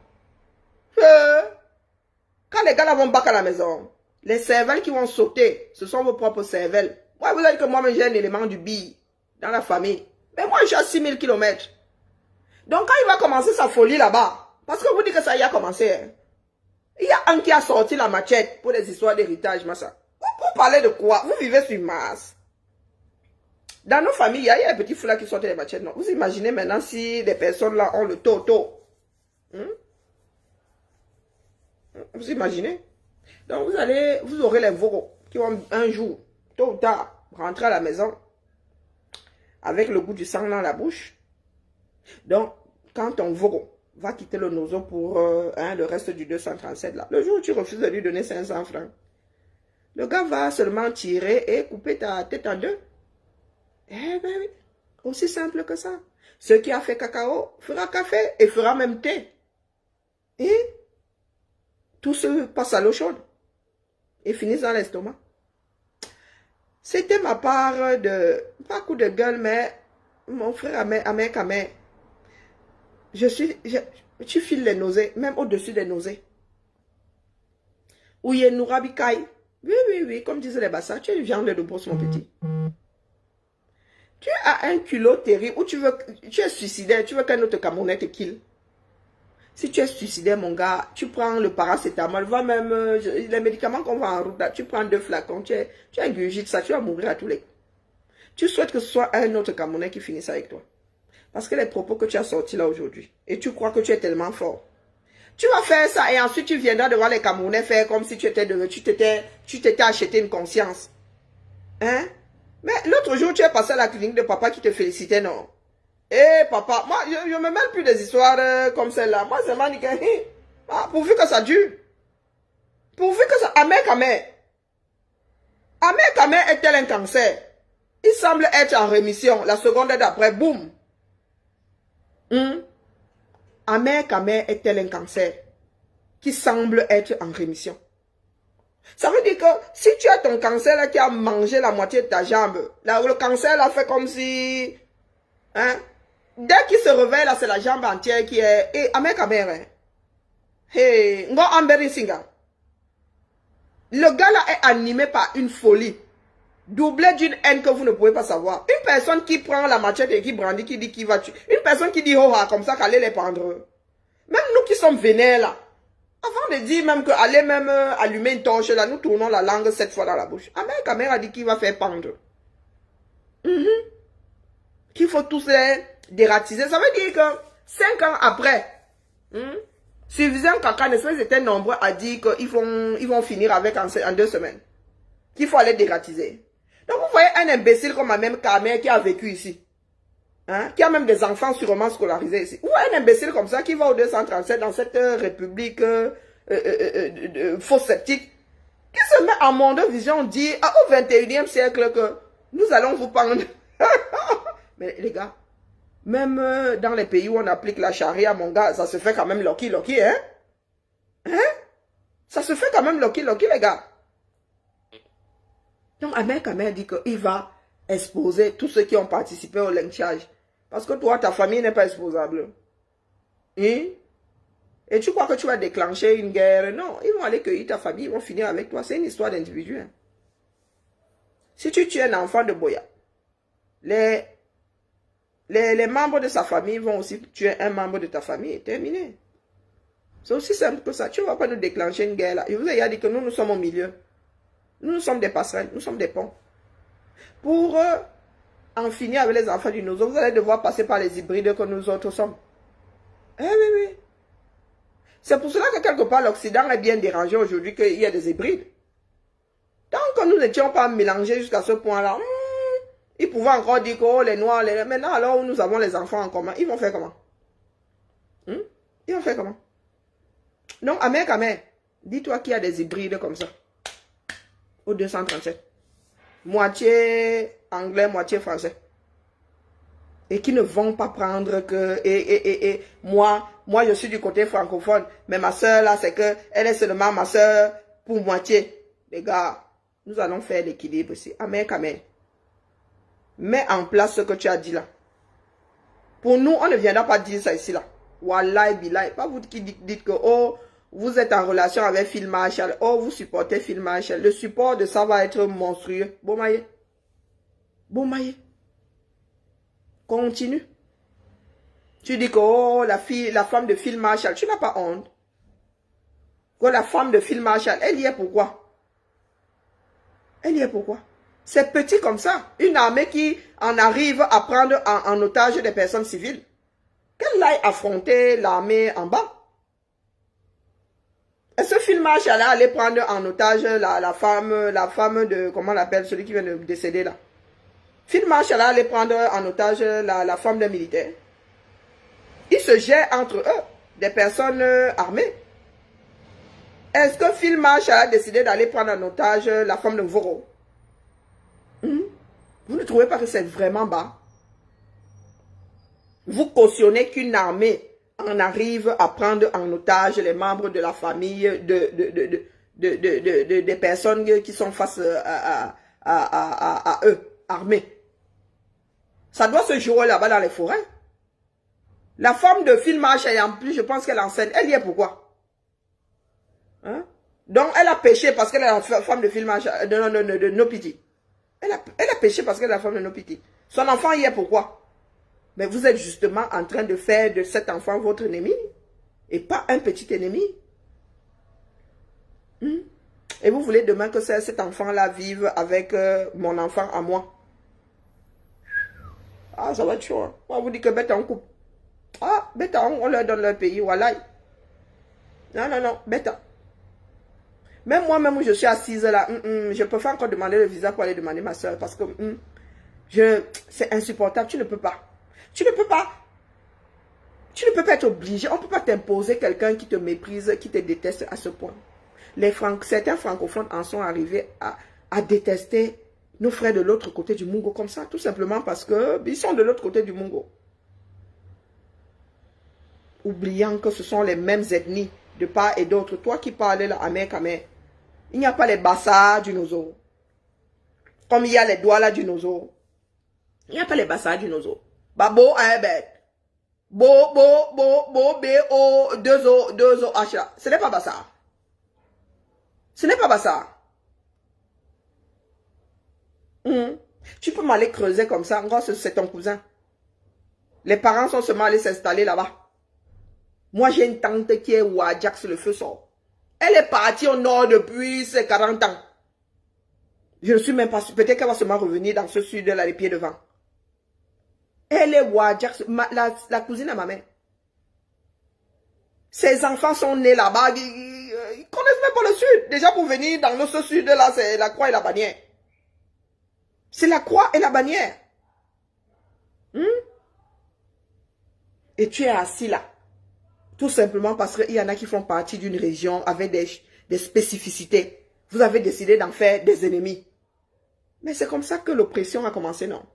Quand les gars là vont back à la maison, les cervelles qui vont sauter, ce sont vos propres cervelles. Ouais, vous avez dit que moi-même j'ai un élément du bille dans la famille. Mais moi je suis à 6000 km. Donc quand il va commencer sa folie là-bas, parce que vous dites que ça y a commencé, hein, il y a un qui a sorti la machette pour des histoires d'héritage, massa. Vous parlez de quoi? Vous vivez sur Mars. Dans nos familles, il y a des petits fous là qui sortent les machettes. Non. Vous imaginez maintenant si des personnes là ont le toto. Vous imaginez? Donc vous aurez les vogos qui vont un jour, tôt ou tard, rentrer à la maison avec le goût du sang dans la bouche. Donc, quand ton vogo va quitter le nozo pour le reste du 237 là, le jour où tu refuses de lui donner 500 francs, le gars va seulement tirer et couper ta tête en deux. Eh ben oui, aussi simple que ça. Ce qui a fait cacao fera café et fera même thé. Et tout se passe à l'eau chaude et finit dans l'estomac. C'était ma part de, pas coup de gueule, mais mon frère Amé, tu files les nausées, même au-dessus des nausées. Ou Nourabikai. Oui, comme disaient les Bassas, tu es une viande de brosse, mon petit. Tu as un culot terrible où tu es suicidaire, tu veux qu'un autre Camerounais te kill. Si tu es suicidaire, mon gars, tu prends le paracétamol, va même, les médicaments qu'on va en route, là, tu prends 2 flacons, tu ingurgites ça, tu vas mourir à tous les coups. Tu souhaites que ce soit un autre Camerounais qui finisse avec toi. Parce que les propos que tu as sortis là aujourd'hui, et tu crois que tu es tellement fort. Tu vas faire ça et ensuite tu viendras devant les Camerounais faire comme si tu t'étais acheté une conscience. Hein? Mais l'autre jour, tu es passé à la clinique de papa qui te félicitait, non? Eh papa, moi je me mêle plus des histoires comme celle-là. Moi c'est manique. Pourvu que ça dure. Pourvu que ça... Amé Kamé est tel un cancer. Il semble être en rémission. La seconde d'après, boum. Amé Kamé est tel un cancer qui semble être en rémission. Ça veut dire que si tu as ton cancer là qui a mangé la moitié de ta jambe, là, le cancer là fait comme si... Hein? Dès qu'il se réveille là, c'est la jambe entière qui est... Et Amé Kamé, hein? Hey, Ngo Amberi Singa. Le gars là est animé par une folie, doublée d'une haine que vous ne pouvez pas savoir. Une personne qui prend la machette et qui brandit, qui dit qu'il va tuer. Une personne qui dit oh comme ça qu'allez les pendre. Même nous qui sommes vénères là, avant de dire même qu'allez même allumer une torche là, nous tournons la langue 7 fois dans la bouche. Amé Kamé a dit qu'il va faire pendre. Qu'il faut tous les dératiser. Ça veut dire que 5 ans après, suffisant caca, ils étaient nombreux à dire qu'ils vont finir avec en 2 semaines. Qu'il faut aller dératiser. Donc vous voyez un imbécile comme même Kamé qui a vécu ici. Hein, qui a même des enfants sûrement scolarisés ici. Ou un imbécile comme ça qui va au 237 dans cette république fausse sceptique. Qui se met en monde vision dit au 21e siècle que nous allons vous prendre. Mais les gars, même dans les pays où on applique la charia, mon gars, ça se fait quand même loki, hein? Hein? Ça se fait quand même loki, les gars. Donc, Amé Kamé dit qu'il va exposer tous ceux qui ont participé au lynchage. Parce que toi, ta famille n'est pas exposable. Hein? Et tu crois que tu vas déclencher une guerre? Non, ils vont aller cueillir ta famille, ils vont finir avec toi. C'est une histoire d'individu. Hein? Si tu tues un enfant de Boya, les membres de sa famille vont aussi tuer un membre de ta famille et terminer. C'est aussi simple que ça. Tu ne vas pas nous déclencher une guerre là. Je vous ai dit que nous sommes au milieu. Nous sommes des passerelles, nous sommes des ponts. Pour en finir avec les enfants du nozo, vous allez devoir passer par les hybrides que nous autres sommes. Eh oui. C'est pour cela que quelque part l'Occident est bien dérangé aujourd'hui qu'il y a des hybrides. Tant que nous n'étions pas mélangés jusqu'à ce point-là, ils pouvaient encore dire que oh, les noirs, maintenant alors où nous avons les enfants en commun, ils vont faire comment? Ils vont faire comment? Donc, Amé Kamé, dis-toi qu'il y a des hybrides comme ça. Au 237. Moitié anglais, moitié français. Et qui ne vont pas prendre que... Et moi, je suis du côté francophone. Mais ma soeur, là, c'est que elle est seulement ma soeur pour moitié. Les gars, Nous allons faire l'équilibre ici. Amen, amen. Mets en place ce que tu as dit là. Pour nous, on ne viendra pas dire ça ici là. Wallahi billahi. Pas vous qui dites que, oh, vous êtes en relation avec Phil Marshall. Oh, vous supportez Phil Marshall. Le support de ça va être monstrueux. Bon maïe. Bon maïe. Continue. Tu dis que, oh, la femme de Phil Marshall. Tu n'as pas honte. Que la femme de Phil Marshall, elle y est pourquoi? Elle y est pourquoi? C'est petit comme ça. Une armée qui en arrive à prendre en otage des personnes civiles. Qu'elle aille affronter l'armée en bas. Est-ce que Phil Marshall allait prendre en otage la femme de, comment on l'appelle, celui qui vient de décéder là? Phil Marshall allait prendre en otage la femme d'un militaire. Ils se gèrent entre eux, des personnes armées. Est-ce que Phil Marshall a décidé d'aller prendre en otage la femme de Voro? Vous ne trouvez pas que c'est vraiment bas? Vous cautionnez qu'une armée en arrive à prendre en otage les membres de la famille des personnes qui sont face à eux, armés. Ça doit se jouer là-bas dans les forêts. La femme de Phil Marshall, en plus, je pense qu'elle enseigne. Elle y est pourquoi? Hein? Donc, elle a péché parce qu'elle est la femme de Phil Marshall, de No Pity. Elle a péché parce qu'elle est la femme de No Pity. Son enfant y est pourquoi? Mais vous êtes justement en train de faire de cet enfant votre ennemi. Et pas un petit ennemi. Et vous voulez demain que cet enfant-là vive avec mon enfant à moi. Ah, ça va être chaud. Hein. On vous dit que bête en coupe. Ah, bête on leur donne leur pays. Voilà. Non, bête. Même moi-même où je suis assise là, je peux pas encore demander le visa pour aller demander ma soeur. Parce que c'est insupportable. Tu ne peux pas. Tu ne peux pas. Tu ne peux pas être obligé. On ne peut pas t'imposer quelqu'un qui te méprise, qui te déteste à ce point. Certains francophones en sont arrivés à détester nos frères de l'autre côté du Mungo comme ça. Tout simplement parce qu'ils sont de l'autre côté du Mungo. Oubliant que ce sont les mêmes ethnies de part et d'autre. Toi qui parlais là, Amer. Il n'y a pas les bassards du Nozo. Comme il y a les doigts là du Nozo. Il n'y a pas les bassards du Nozo. Babo, bête. Bo, B-O, 2-O, H là. Ce n'est pas bassard. Ce n'est pas bassard. Tu peux m'aller creuser comme ça. Encore, c'est ton cousin. Les parents sont seulement allés s'installer là-bas. Moi, j'ai une tante qui est Ouadjax, le feu sort. Elle est partie au nord depuis ses 40 ans. Je ne suis même pas sûre. Peut-être qu'elle va seulement revenir dans ce sud-là, les pieds devant. Elle est Ouadjax, la cousine à ma mère. Ses enfants sont nés là-bas. Ils connaissent même pas le sud. Déjà, pour venir dans ce sud-là, c'est la croix et la bannière. C'est la croix et la bannière. Et tu es assis là. Tout simplement parce qu'il y en a qui font partie d'une région avec des spécificités. Vous avez décidé d'en faire des ennemis. Mais c'est comme ça que l'oppression a commencé, non?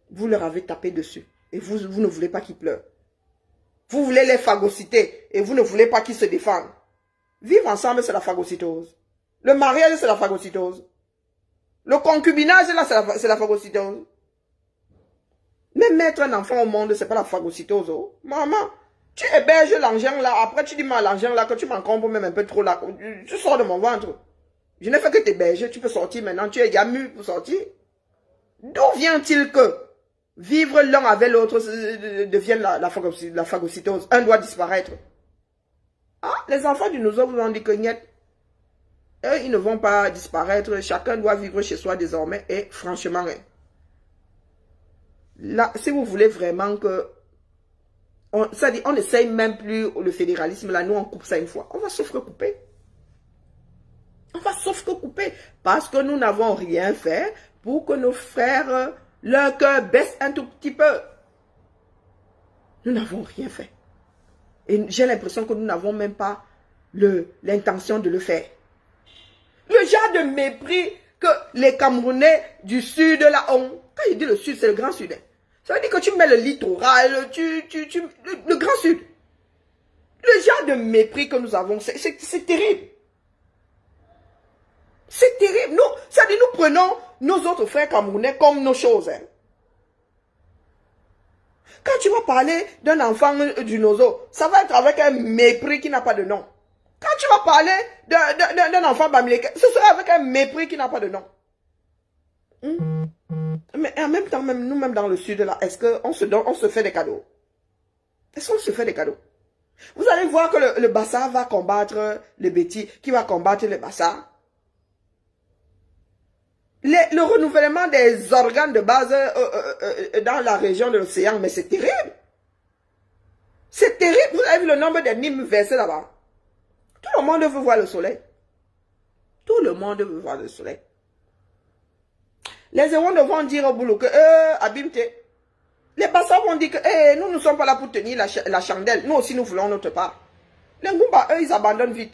Vous leur avez tapé dessus. Et vous ne voulez pas qu'ils pleurent. Vous voulez les phagocyter. Et vous ne voulez pas qu'ils se défendent. Vivre ensemble, c'est la phagocytose. Le mariage, c'est la phagocytose. Le concubinage, là, c'est la phagocytose. Même mettre un enfant au monde, c'est pas la phagocytose. Oh. Maman, tu héberges l'engin là, après tu dis à l'engin là que tu m'encombres même un peu trop là. Tu sors de mon ventre. Je n'ai fait que t'héberger, tu peux sortir maintenant, tu es gamu pour sortir. D'où vient-il que vivre l'un avec l'autre devienne la phagocytose? Un doit disparaître. Ah, les enfants du Nozo vous ont dit que niet. Eux, ils ne vont pas disparaître. Chacun doit vivre chez soi désormais. Et franchement, là, si vous voulez vraiment que... ça dit, on n'essaye même plus le fédéralisme. Là, nous, on coupe ça une fois. On va sauf que couper. On va sauf que couper. Parce que nous n'avons rien fait pour que nos frères, leur cœur baisse un tout petit peu. Nous n'avons rien fait. Et j'ai l'impression que nous n'avons même pas l'intention de le faire. Le genre de mépris que les Camerounais du sud là ont. Quand je dis le sud, c'est le grand sud. Ça veut dire que tu mets le littoral, le grand sud. Le genre de mépris que nous avons, c'est terrible. C'est terrible. Nous, ça dit, nous prenons nos autres frères camerounais comme nos choses. Hein. Quand tu vas parler d'un enfant du Nozo, ça va être avec un mépris qui n'a pas de nom. Quand tu vas parler d'un enfant bamileke, ce sera avec un mépris qui n'a pas de nom. Mais en même temps, même nous-mêmes dans le sud, là, est-ce qu'on se fait des cadeaux? Est-ce qu'on se fait des cadeaux? Vous allez voir que le Bassa va combattre le Béti, qui va combattre le Bassa. Le renouvellement des organes de base dans la région de l'océan, mais c'est terrible. C'est terrible. Vous avez vu le nombre d'ennemis versés là-bas. Tout le monde veut voir le soleil. Tout le monde veut voir le soleil. Les Ewon vont dire au boulot que, abimte. Les Bassa vont dire que, nous ne sommes pas là pour tenir la chandelle. Nous aussi, nous voulons notre part. Les Ngumba, eux, ils abandonnent vite.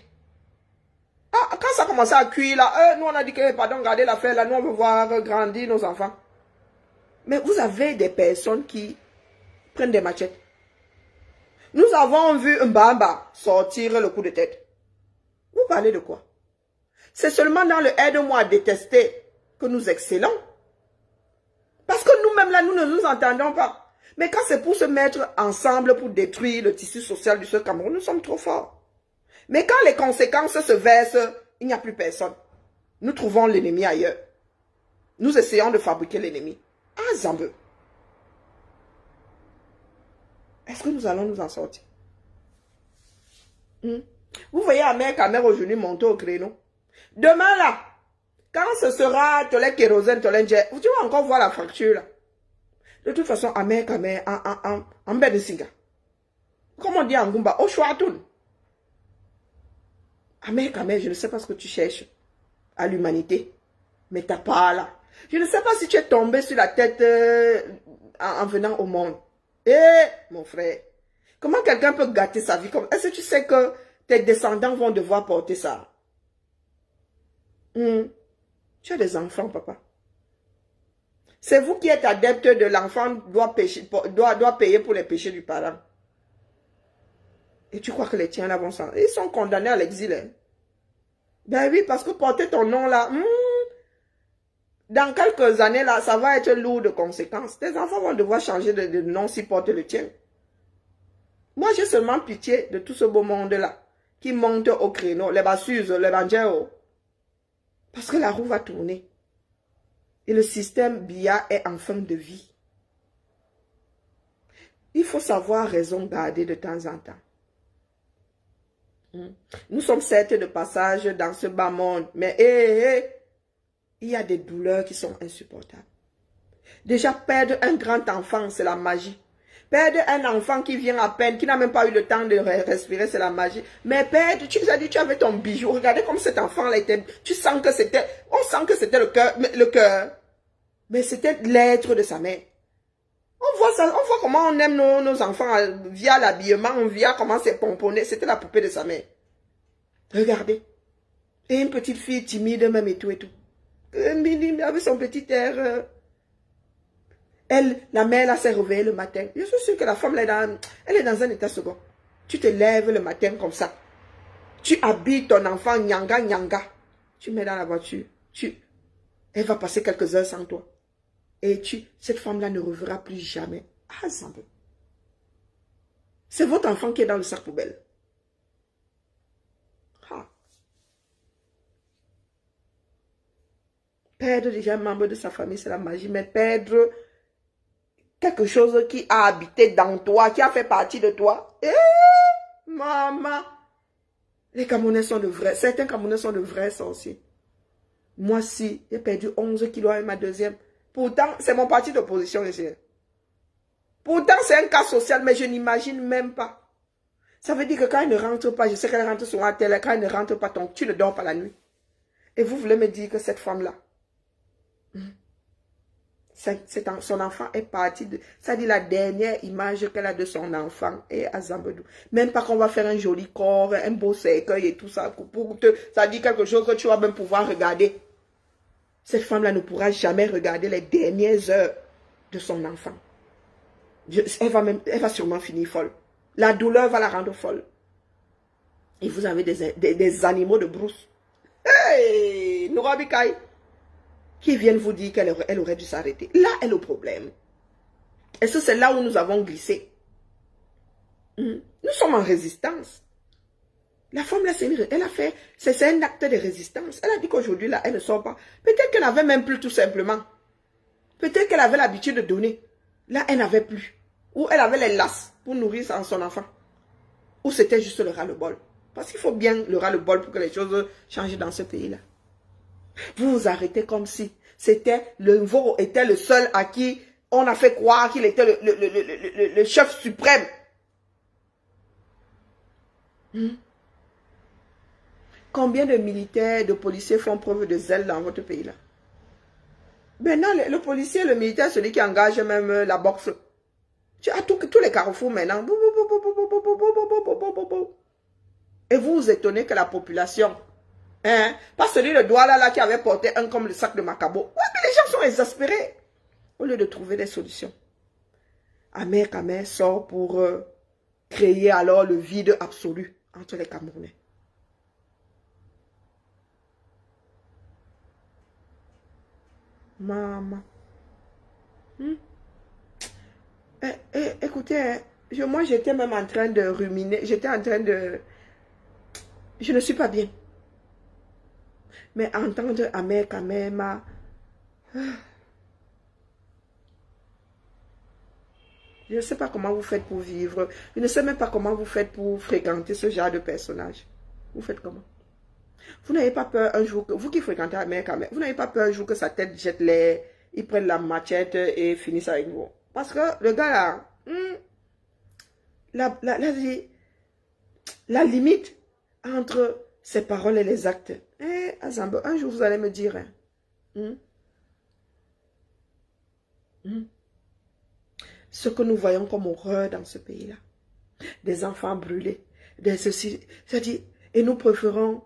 Ah, quand ça commençait à cuire là, nous on a dit que, pardon, gardez l'affaire là, nous on veut voir grandir nos enfants. Mais vous avez des personnes qui prennent des machettes. Nous avons vu Mbamba sortir le coup de tête. Vous parlez de quoi? C'est seulement dans le aide-moi à détester que nous excellons. Parce que nous-mêmes là, nous ne nous entendons pas. Mais quand c'est pour se mettre ensemble pour détruire le tissu social du seul Cameroun, nous sommes trop forts. Mais quand les conséquences se versent, il n'y a plus personne. Nous trouvons l'ennemi ailleurs. Nous essayons de fabriquer l'ennemi. Ah, Zambé. Est-ce que nous allons nous en sortir? Vous voyez Amer Kamer aujourd'hui monter au créneau. Demain là, quand ce sera Tolé Kérosène, Tolé Ndje, tu vas encore voir la fracture là. De toute façon, Amer Kamer en Bénissinga. Comme on dit en Gumba, au Chouatoun. Amer Kamer, je ne sais pas ce que tu cherches à l'humanité. Mais t'as pas là. Je ne sais pas si tu es tombé sur la tête en venant au monde. Mon frère, comment quelqu'un peut gâter sa vie comme... Est-ce que tu sais que tes descendants vont devoir porter ça? Tu as des enfants, papa. C'est vous qui êtes adepte de l'enfant doit payer pour les péchés du parent. Et tu crois que les tiens là vont s'en... Ils sont condamnés à l'exil. Hein? Ben oui, parce que porter ton nom là... dans quelques années là, ça va être lourd de conséquences. Tes enfants vont devoir changer de nom s'ils portent le tien. Moi, j'ai seulement pitié de tout ce beau monde-là qui monte au créneau, les basseuses, les banjéos. Parce que la roue va tourner. Et le système BIA est en fin de vie. Il faut savoir raison garder de temps en temps. Nous sommes certes de passage dans ce bas monde, mais il y a des douleurs qui sont insupportables. Déjà, perdre un grand enfant, c'est la magie. Perdre un enfant qui vient à peine, qui n'a même pas eu le temps de respirer, c'est la magie. Mais perdre, tu as dit, tu avais ton bijou. Regardez comme cet enfant-là était. Tu sens que c'était, on sent que c'était le cœur. Mais c'était l'être de sa mère. On voit ça, on voit comment on aime nos enfants via l'habillement, via comment c'est pomponné. C'était la poupée de sa mère. Regardez. Et une petite fille timide même et tout et tout. Avec son petit air. Elle, la mère, là, s'est réveillée le matin. Je suis sûre que la femme, elle est dans un état second. Tu te lèves le matin comme ça. Tu habilles ton enfant, nyanga, nyanga. Tu mets dans la voiture. Elle va passer quelques heures sans toi. Et cette femme-là ne reverra plus jamais. Ah, Zambé. C'est votre enfant qui est dans le sac poubelle. Ah. Perdre déjà un membre de sa famille, c'est la magie. Mais perdre quelque chose qui a habité dans toi, qui a fait partie de toi. Maman. Les Camerounais sont de vrais. Certains Camerounais sont de vrais sorciers. Moi, si, j'ai perdu 11 kilos avec ma deuxième. Pourtant, c'est mon parti d'opposition ici. Pourtant, c'est un cas social, mais je n'imagine même pas. Ça veut dire que quand elle ne rentre pas, je sais qu'elle rentre sur la télé, quand elle ne rentre pas, tu ne dors pas la nuit. Et vous voulez me dire que cette femme-là, son enfant est parti de... Ça dit la dernière image qu'elle a de son enfant est à Zambedou. Même pas qu'on va faire un joli corps, un beau cercueil et tout ça. Ça dit quelque chose que tu vas même pouvoir regarder. Cette femme-là ne pourra jamais regarder les dernières heures de son enfant. Elle va sûrement finir folle. La douleur va la rendre folle. Et vous avez des animaux de brousse. Hey, Noura Bikaï, qui viennent vous dire qu'elle aurait dû s'arrêter. Là est le problème. Est-ce que c'est là où nous avons glissé? Nous sommes en résistance. La femme là, elle a fait, c'est un acte de résistance. Elle a dit qu'aujourd'hui là, elle ne sort pas. Peut-être qu'elle n'avait même plus tout simplement. Peut-être qu'elle avait l'habitude de donner. Là, elle n'avait plus. Ou elle avait les lasses pour nourrir son enfant. Ou c'était juste le ras-le-bol. Parce qu'il faut bien le ras-le-bol pour que les choses changent dans ce pays-là. Vous vous arrêtez comme si c'était le Mvoro était le seul à qui on a fait croire qu'il était le chef suprême. Combien de militaires, de policiers font preuve de zèle dans votre pays-là? Maintenant, le policier, le militaire, celui qui engage même la boxe. Tu as tous les carrefours maintenant. Et vous vous étonnez que la population, hein, pas celui le doigt là qui avait porté un comme le sac de Macabo. Ouais, mais les gens sont exaspérés. Au lieu de trouver des solutions. Ahmed Kamel sort pour créer alors le vide absolu entre les Camerounais. Maman. Écoutez, moi j'étais même en train de ruminer. J'étais en train de... Je ne suis pas bien. Mais entendre Ahmed Kamel m'a... Je ne sais pas comment vous faites pour vivre. Je ne sais même pas comment vous faites pour fréquenter ce genre de personnage. Vous faites comment? Vous n'avez pas peur un jour que... Vous qui fréquentez Ahmed Kamel, vous n'avez pas peur un jour que sa tête jette l'air, il prenne la machette et finisse avec vous? Parce que le gars là... la limite entre ses paroles et les actes. Azambo, un jour vous allez me dire... Ce que nous voyons comme horreur dans ce pays-là. Des enfants brûlés. Des ceci. C'est-à-dire, et nous préférons,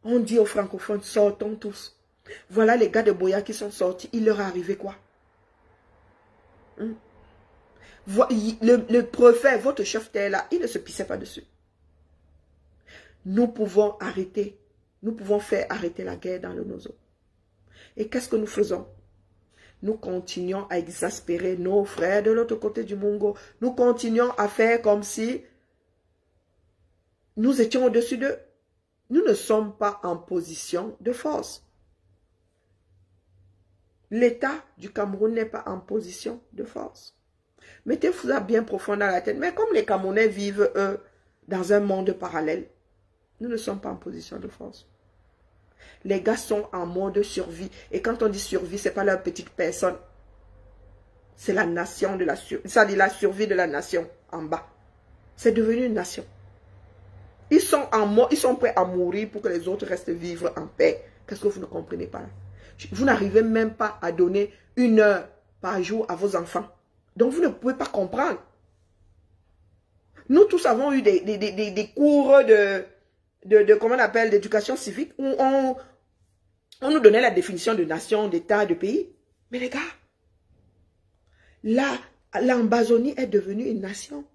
on dit aux francophones, sortons tous. Voilà les gars de Boya qui sont sortis. Il leur est arrivé quoi? Le préfet, votre chef là, il ne se pissait pas dessus. Nous pouvons arrêter. Nous pouvons faire arrêter la guerre dans le Nozo. Et qu'est-ce que nous faisons? Nous continuons à exaspérer nos frères de l'autre côté du Mungo. Nous continuons à faire comme si nous étions au-dessus d'eux. Nous ne sommes pas en position de force. L'État du Cameroun n'est pas en position de force. Mettez-vous ça bien profond dans la tête. Mais comme les Camerounais vivent, eux, dans un monde parallèle, nous ne sommes pas en position de force. Les gars sont en mode survie. Et quand on dit survie, ce n'est pas leur petite personne. C'est la nation de la survie. Ça dit la survie de la nation en bas. C'est devenu une nation. Ils sont ils sont prêts à mourir pour que les autres restent vivre en paix. Qu'est-ce que vous ne comprenez pas là? Vous n'arrivez même pas à donner 1 heure par jour à vos enfants. Donc vous ne pouvez pas comprendre. Nous tous avons eu des cours comment on appelle, d'éducation civique, où on nous donnait la définition de nation, d'État, de pays. Mais les gars, là, l'Ambazonie est devenue une nation.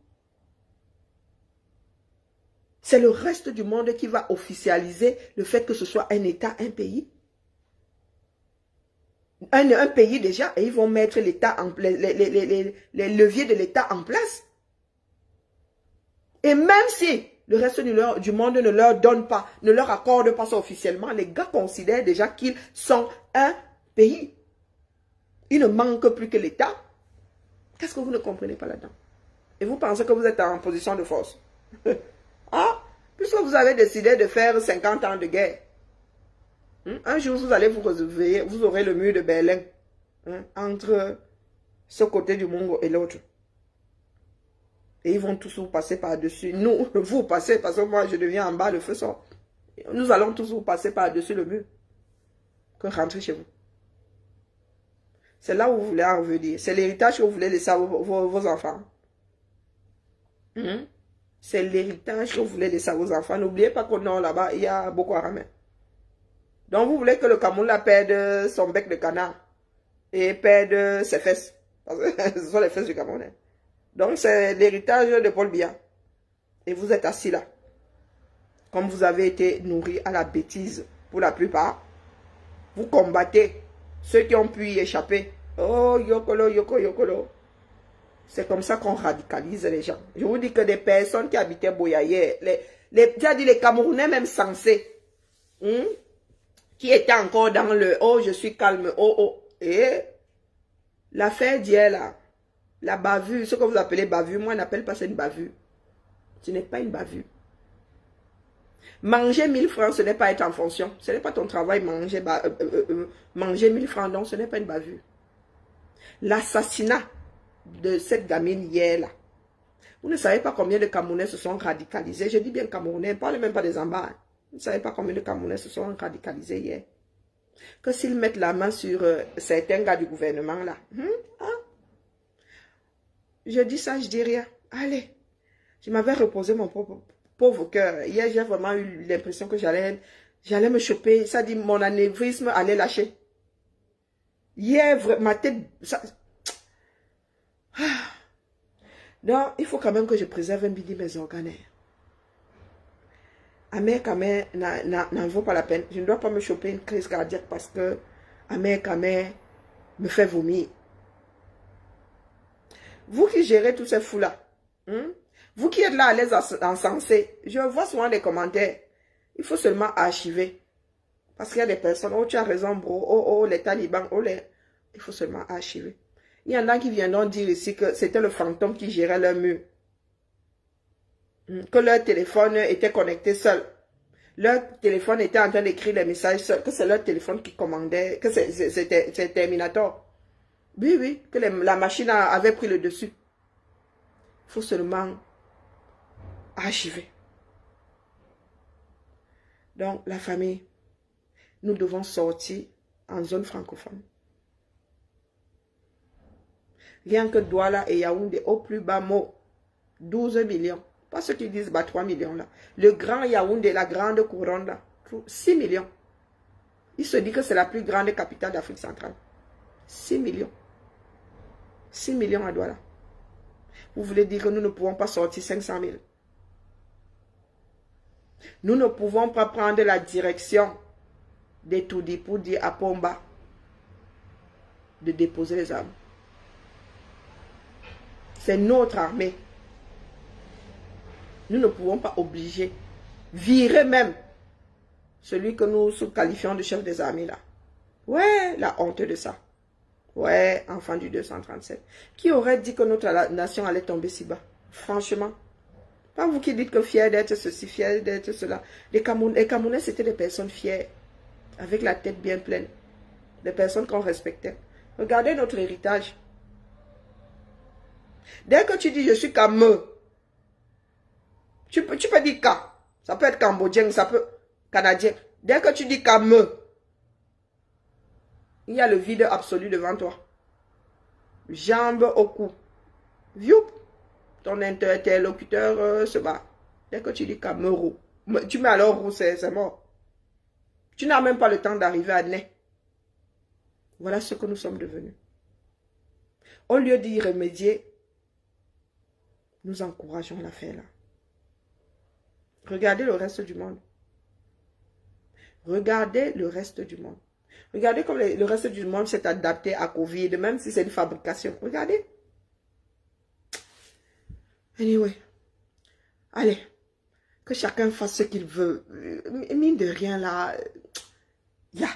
C'est le reste du monde qui va officialiser le fait que ce soit un État, un pays. Un pays déjà, et ils vont mettre l'État, les leviers de l'État en place. Et même si le reste du monde ne leur donne pas, ne leur accorde pas ça officiellement, les gars considèrent déjà qu'ils sont un pays. Il ne manque plus que l'État. Qu'est-ce que vous ne comprenez pas là-dedans? Et vous pensez que vous êtes en position de force? Ah, puisque vous avez décidé de faire 50 ans de guerre. Un jour, vous allez vous réveiller, vous aurez le mur de Berlin entre ce côté du Mungo et l'autre. Et ils vont tous vous passer par-dessus. Nous, vous passez, parce que moi, je deviens en bas, le feu sort. Nous allons tous vous passer par-dessus le mur. Que rentrer chez vous. C'est là où vous voulez en revenir. C'est l'héritage que vous voulez laisser à vos enfants. C'est l'héritage que vous voulez laisser à vos enfants. N'oubliez pas qu'au nord, là-bas, il y a Boko Haram. Donc, vous voulez que le Cameroun la perde son bec de canard et perde ses fesses. Parce que ce sont les fesses du Cameroun. Donc, c'est l'héritage de Paul Biya. Et vous êtes assis là. Comme vous avez été nourri à la bêtise pour la plupart. Vous combattez ceux qui ont pu y échapper. Oh, yokolo, yoko, yokolo. C'est comme ça qu'on radicalise les gens. Je vous dis que des personnes qui habitaient Boyaye, les Camerounais même sensés, qui étaient encore dans le « oh, je suis calme, oh, oh ». Et l'affaire d'hier là, la bavure, ce que vous appelez bavure, moi je n'appelle pas ça une bavure. Ce n'est pas une bavure. Manger 1000 francs, ce n'est pas être en fonction. Ce n'est pas ton travail, manger 1000 francs, donc ce n'est pas une bavure. L'assassinat de cette gamine hier là. Vous ne savez pas combien de Camerounais se sont radicalisés. Je dis bien Camerounais, ne parlez même pas des Ambas. Vous ne savez pas combien de Camerounais se sont radicalisés hier. Que s'ils mettent la main sur certains gars du gouvernement là. Je dis ça, je dis rien. Allez. Je m'avais reposé mon pauvre cœur. Hier, j'ai vraiment eu l'impression que j'allais me choper. Ça dit, mon anévrisme allait lâcher. Hier, ma tête... Donc, il faut quand même que je préserve un bidi mes organes. Amer Kamer n'en vaut pas la peine. Je ne dois pas me choper une crise cardiaque parce que Amer Kamer me fait vomir. Vous qui gérez tous ces fous-là, vous qui êtes là à l'aise encensés, je vois souvent des commentaires. Il faut seulement archiver. Parce qu'il y a des personnes, oh tu as raison bro, oh les talibans, oh les... Il faut seulement archiver. Il y en a qui viendront dire ici que c'était le fantôme qui gérait leur mur. Que leur téléphone était connecté seul. Leur téléphone était en train d'écrire les messages seul. Que c'est leur téléphone qui commandait. Que c'est Terminator. Oui, oui. Que la machine avait pris le dessus. Il faut seulement archiver. Donc, la famille, nous devons sortir en zone francophone. Rien que Douala et Yaoundé, au plus bas mot, 12 millions. Pas ceux qui disent 3 millions là. Le grand Yaoundé, la grande couronne là, 6 millions. Il se dit que c'est la plus grande capitale d'Afrique centrale. 6 millions. 6 millions à Douala. Vous voulez dire que nous ne pouvons pas sortir 500 000. Nous ne pouvons pas prendre la direction des Toudi pour dire à Pomba de déposer les armes. C'est notre armée. Nous ne pouvons pas obliger, virer même celui que nous qualifions de chef des armées là. Ouais, la honte de ça. Ouais, enfant du 237. Qui aurait dit que notre nation allait tomber si bas? Franchement. Pas vous qui dites que fiers d'être ceci, fiers d'être cela. Les Camerounais, c'était des personnes fières, avec la tête bien pleine. Des personnes qu'on respectait. Regardez notre héritage. Dès que tu dis je suis Cameux, tu peux dire Ka. Ça peut être cambodgien, ça peut canadien. Dès que tu dis Cameux, il y a le vide absolu devant toi. Jambes au cou. Vioup. Ton interlocuteur se bat. Dès que tu dis Cameux, tu mets alors roux, c'est mort. Tu n'as même pas le temps d'arriver à nez. Voilà ce que nous sommes devenus. Au lieu d'y remédier, nous encourageons l'affaire là. Regardez le reste du monde. Regardez le reste du monde. Regardez comme le reste du monde s'est adapté à Covid, même si c'est une fabrication. Regardez. Anyway. Allez. Que chacun fasse ce qu'il veut. Mine de rien là. Ya.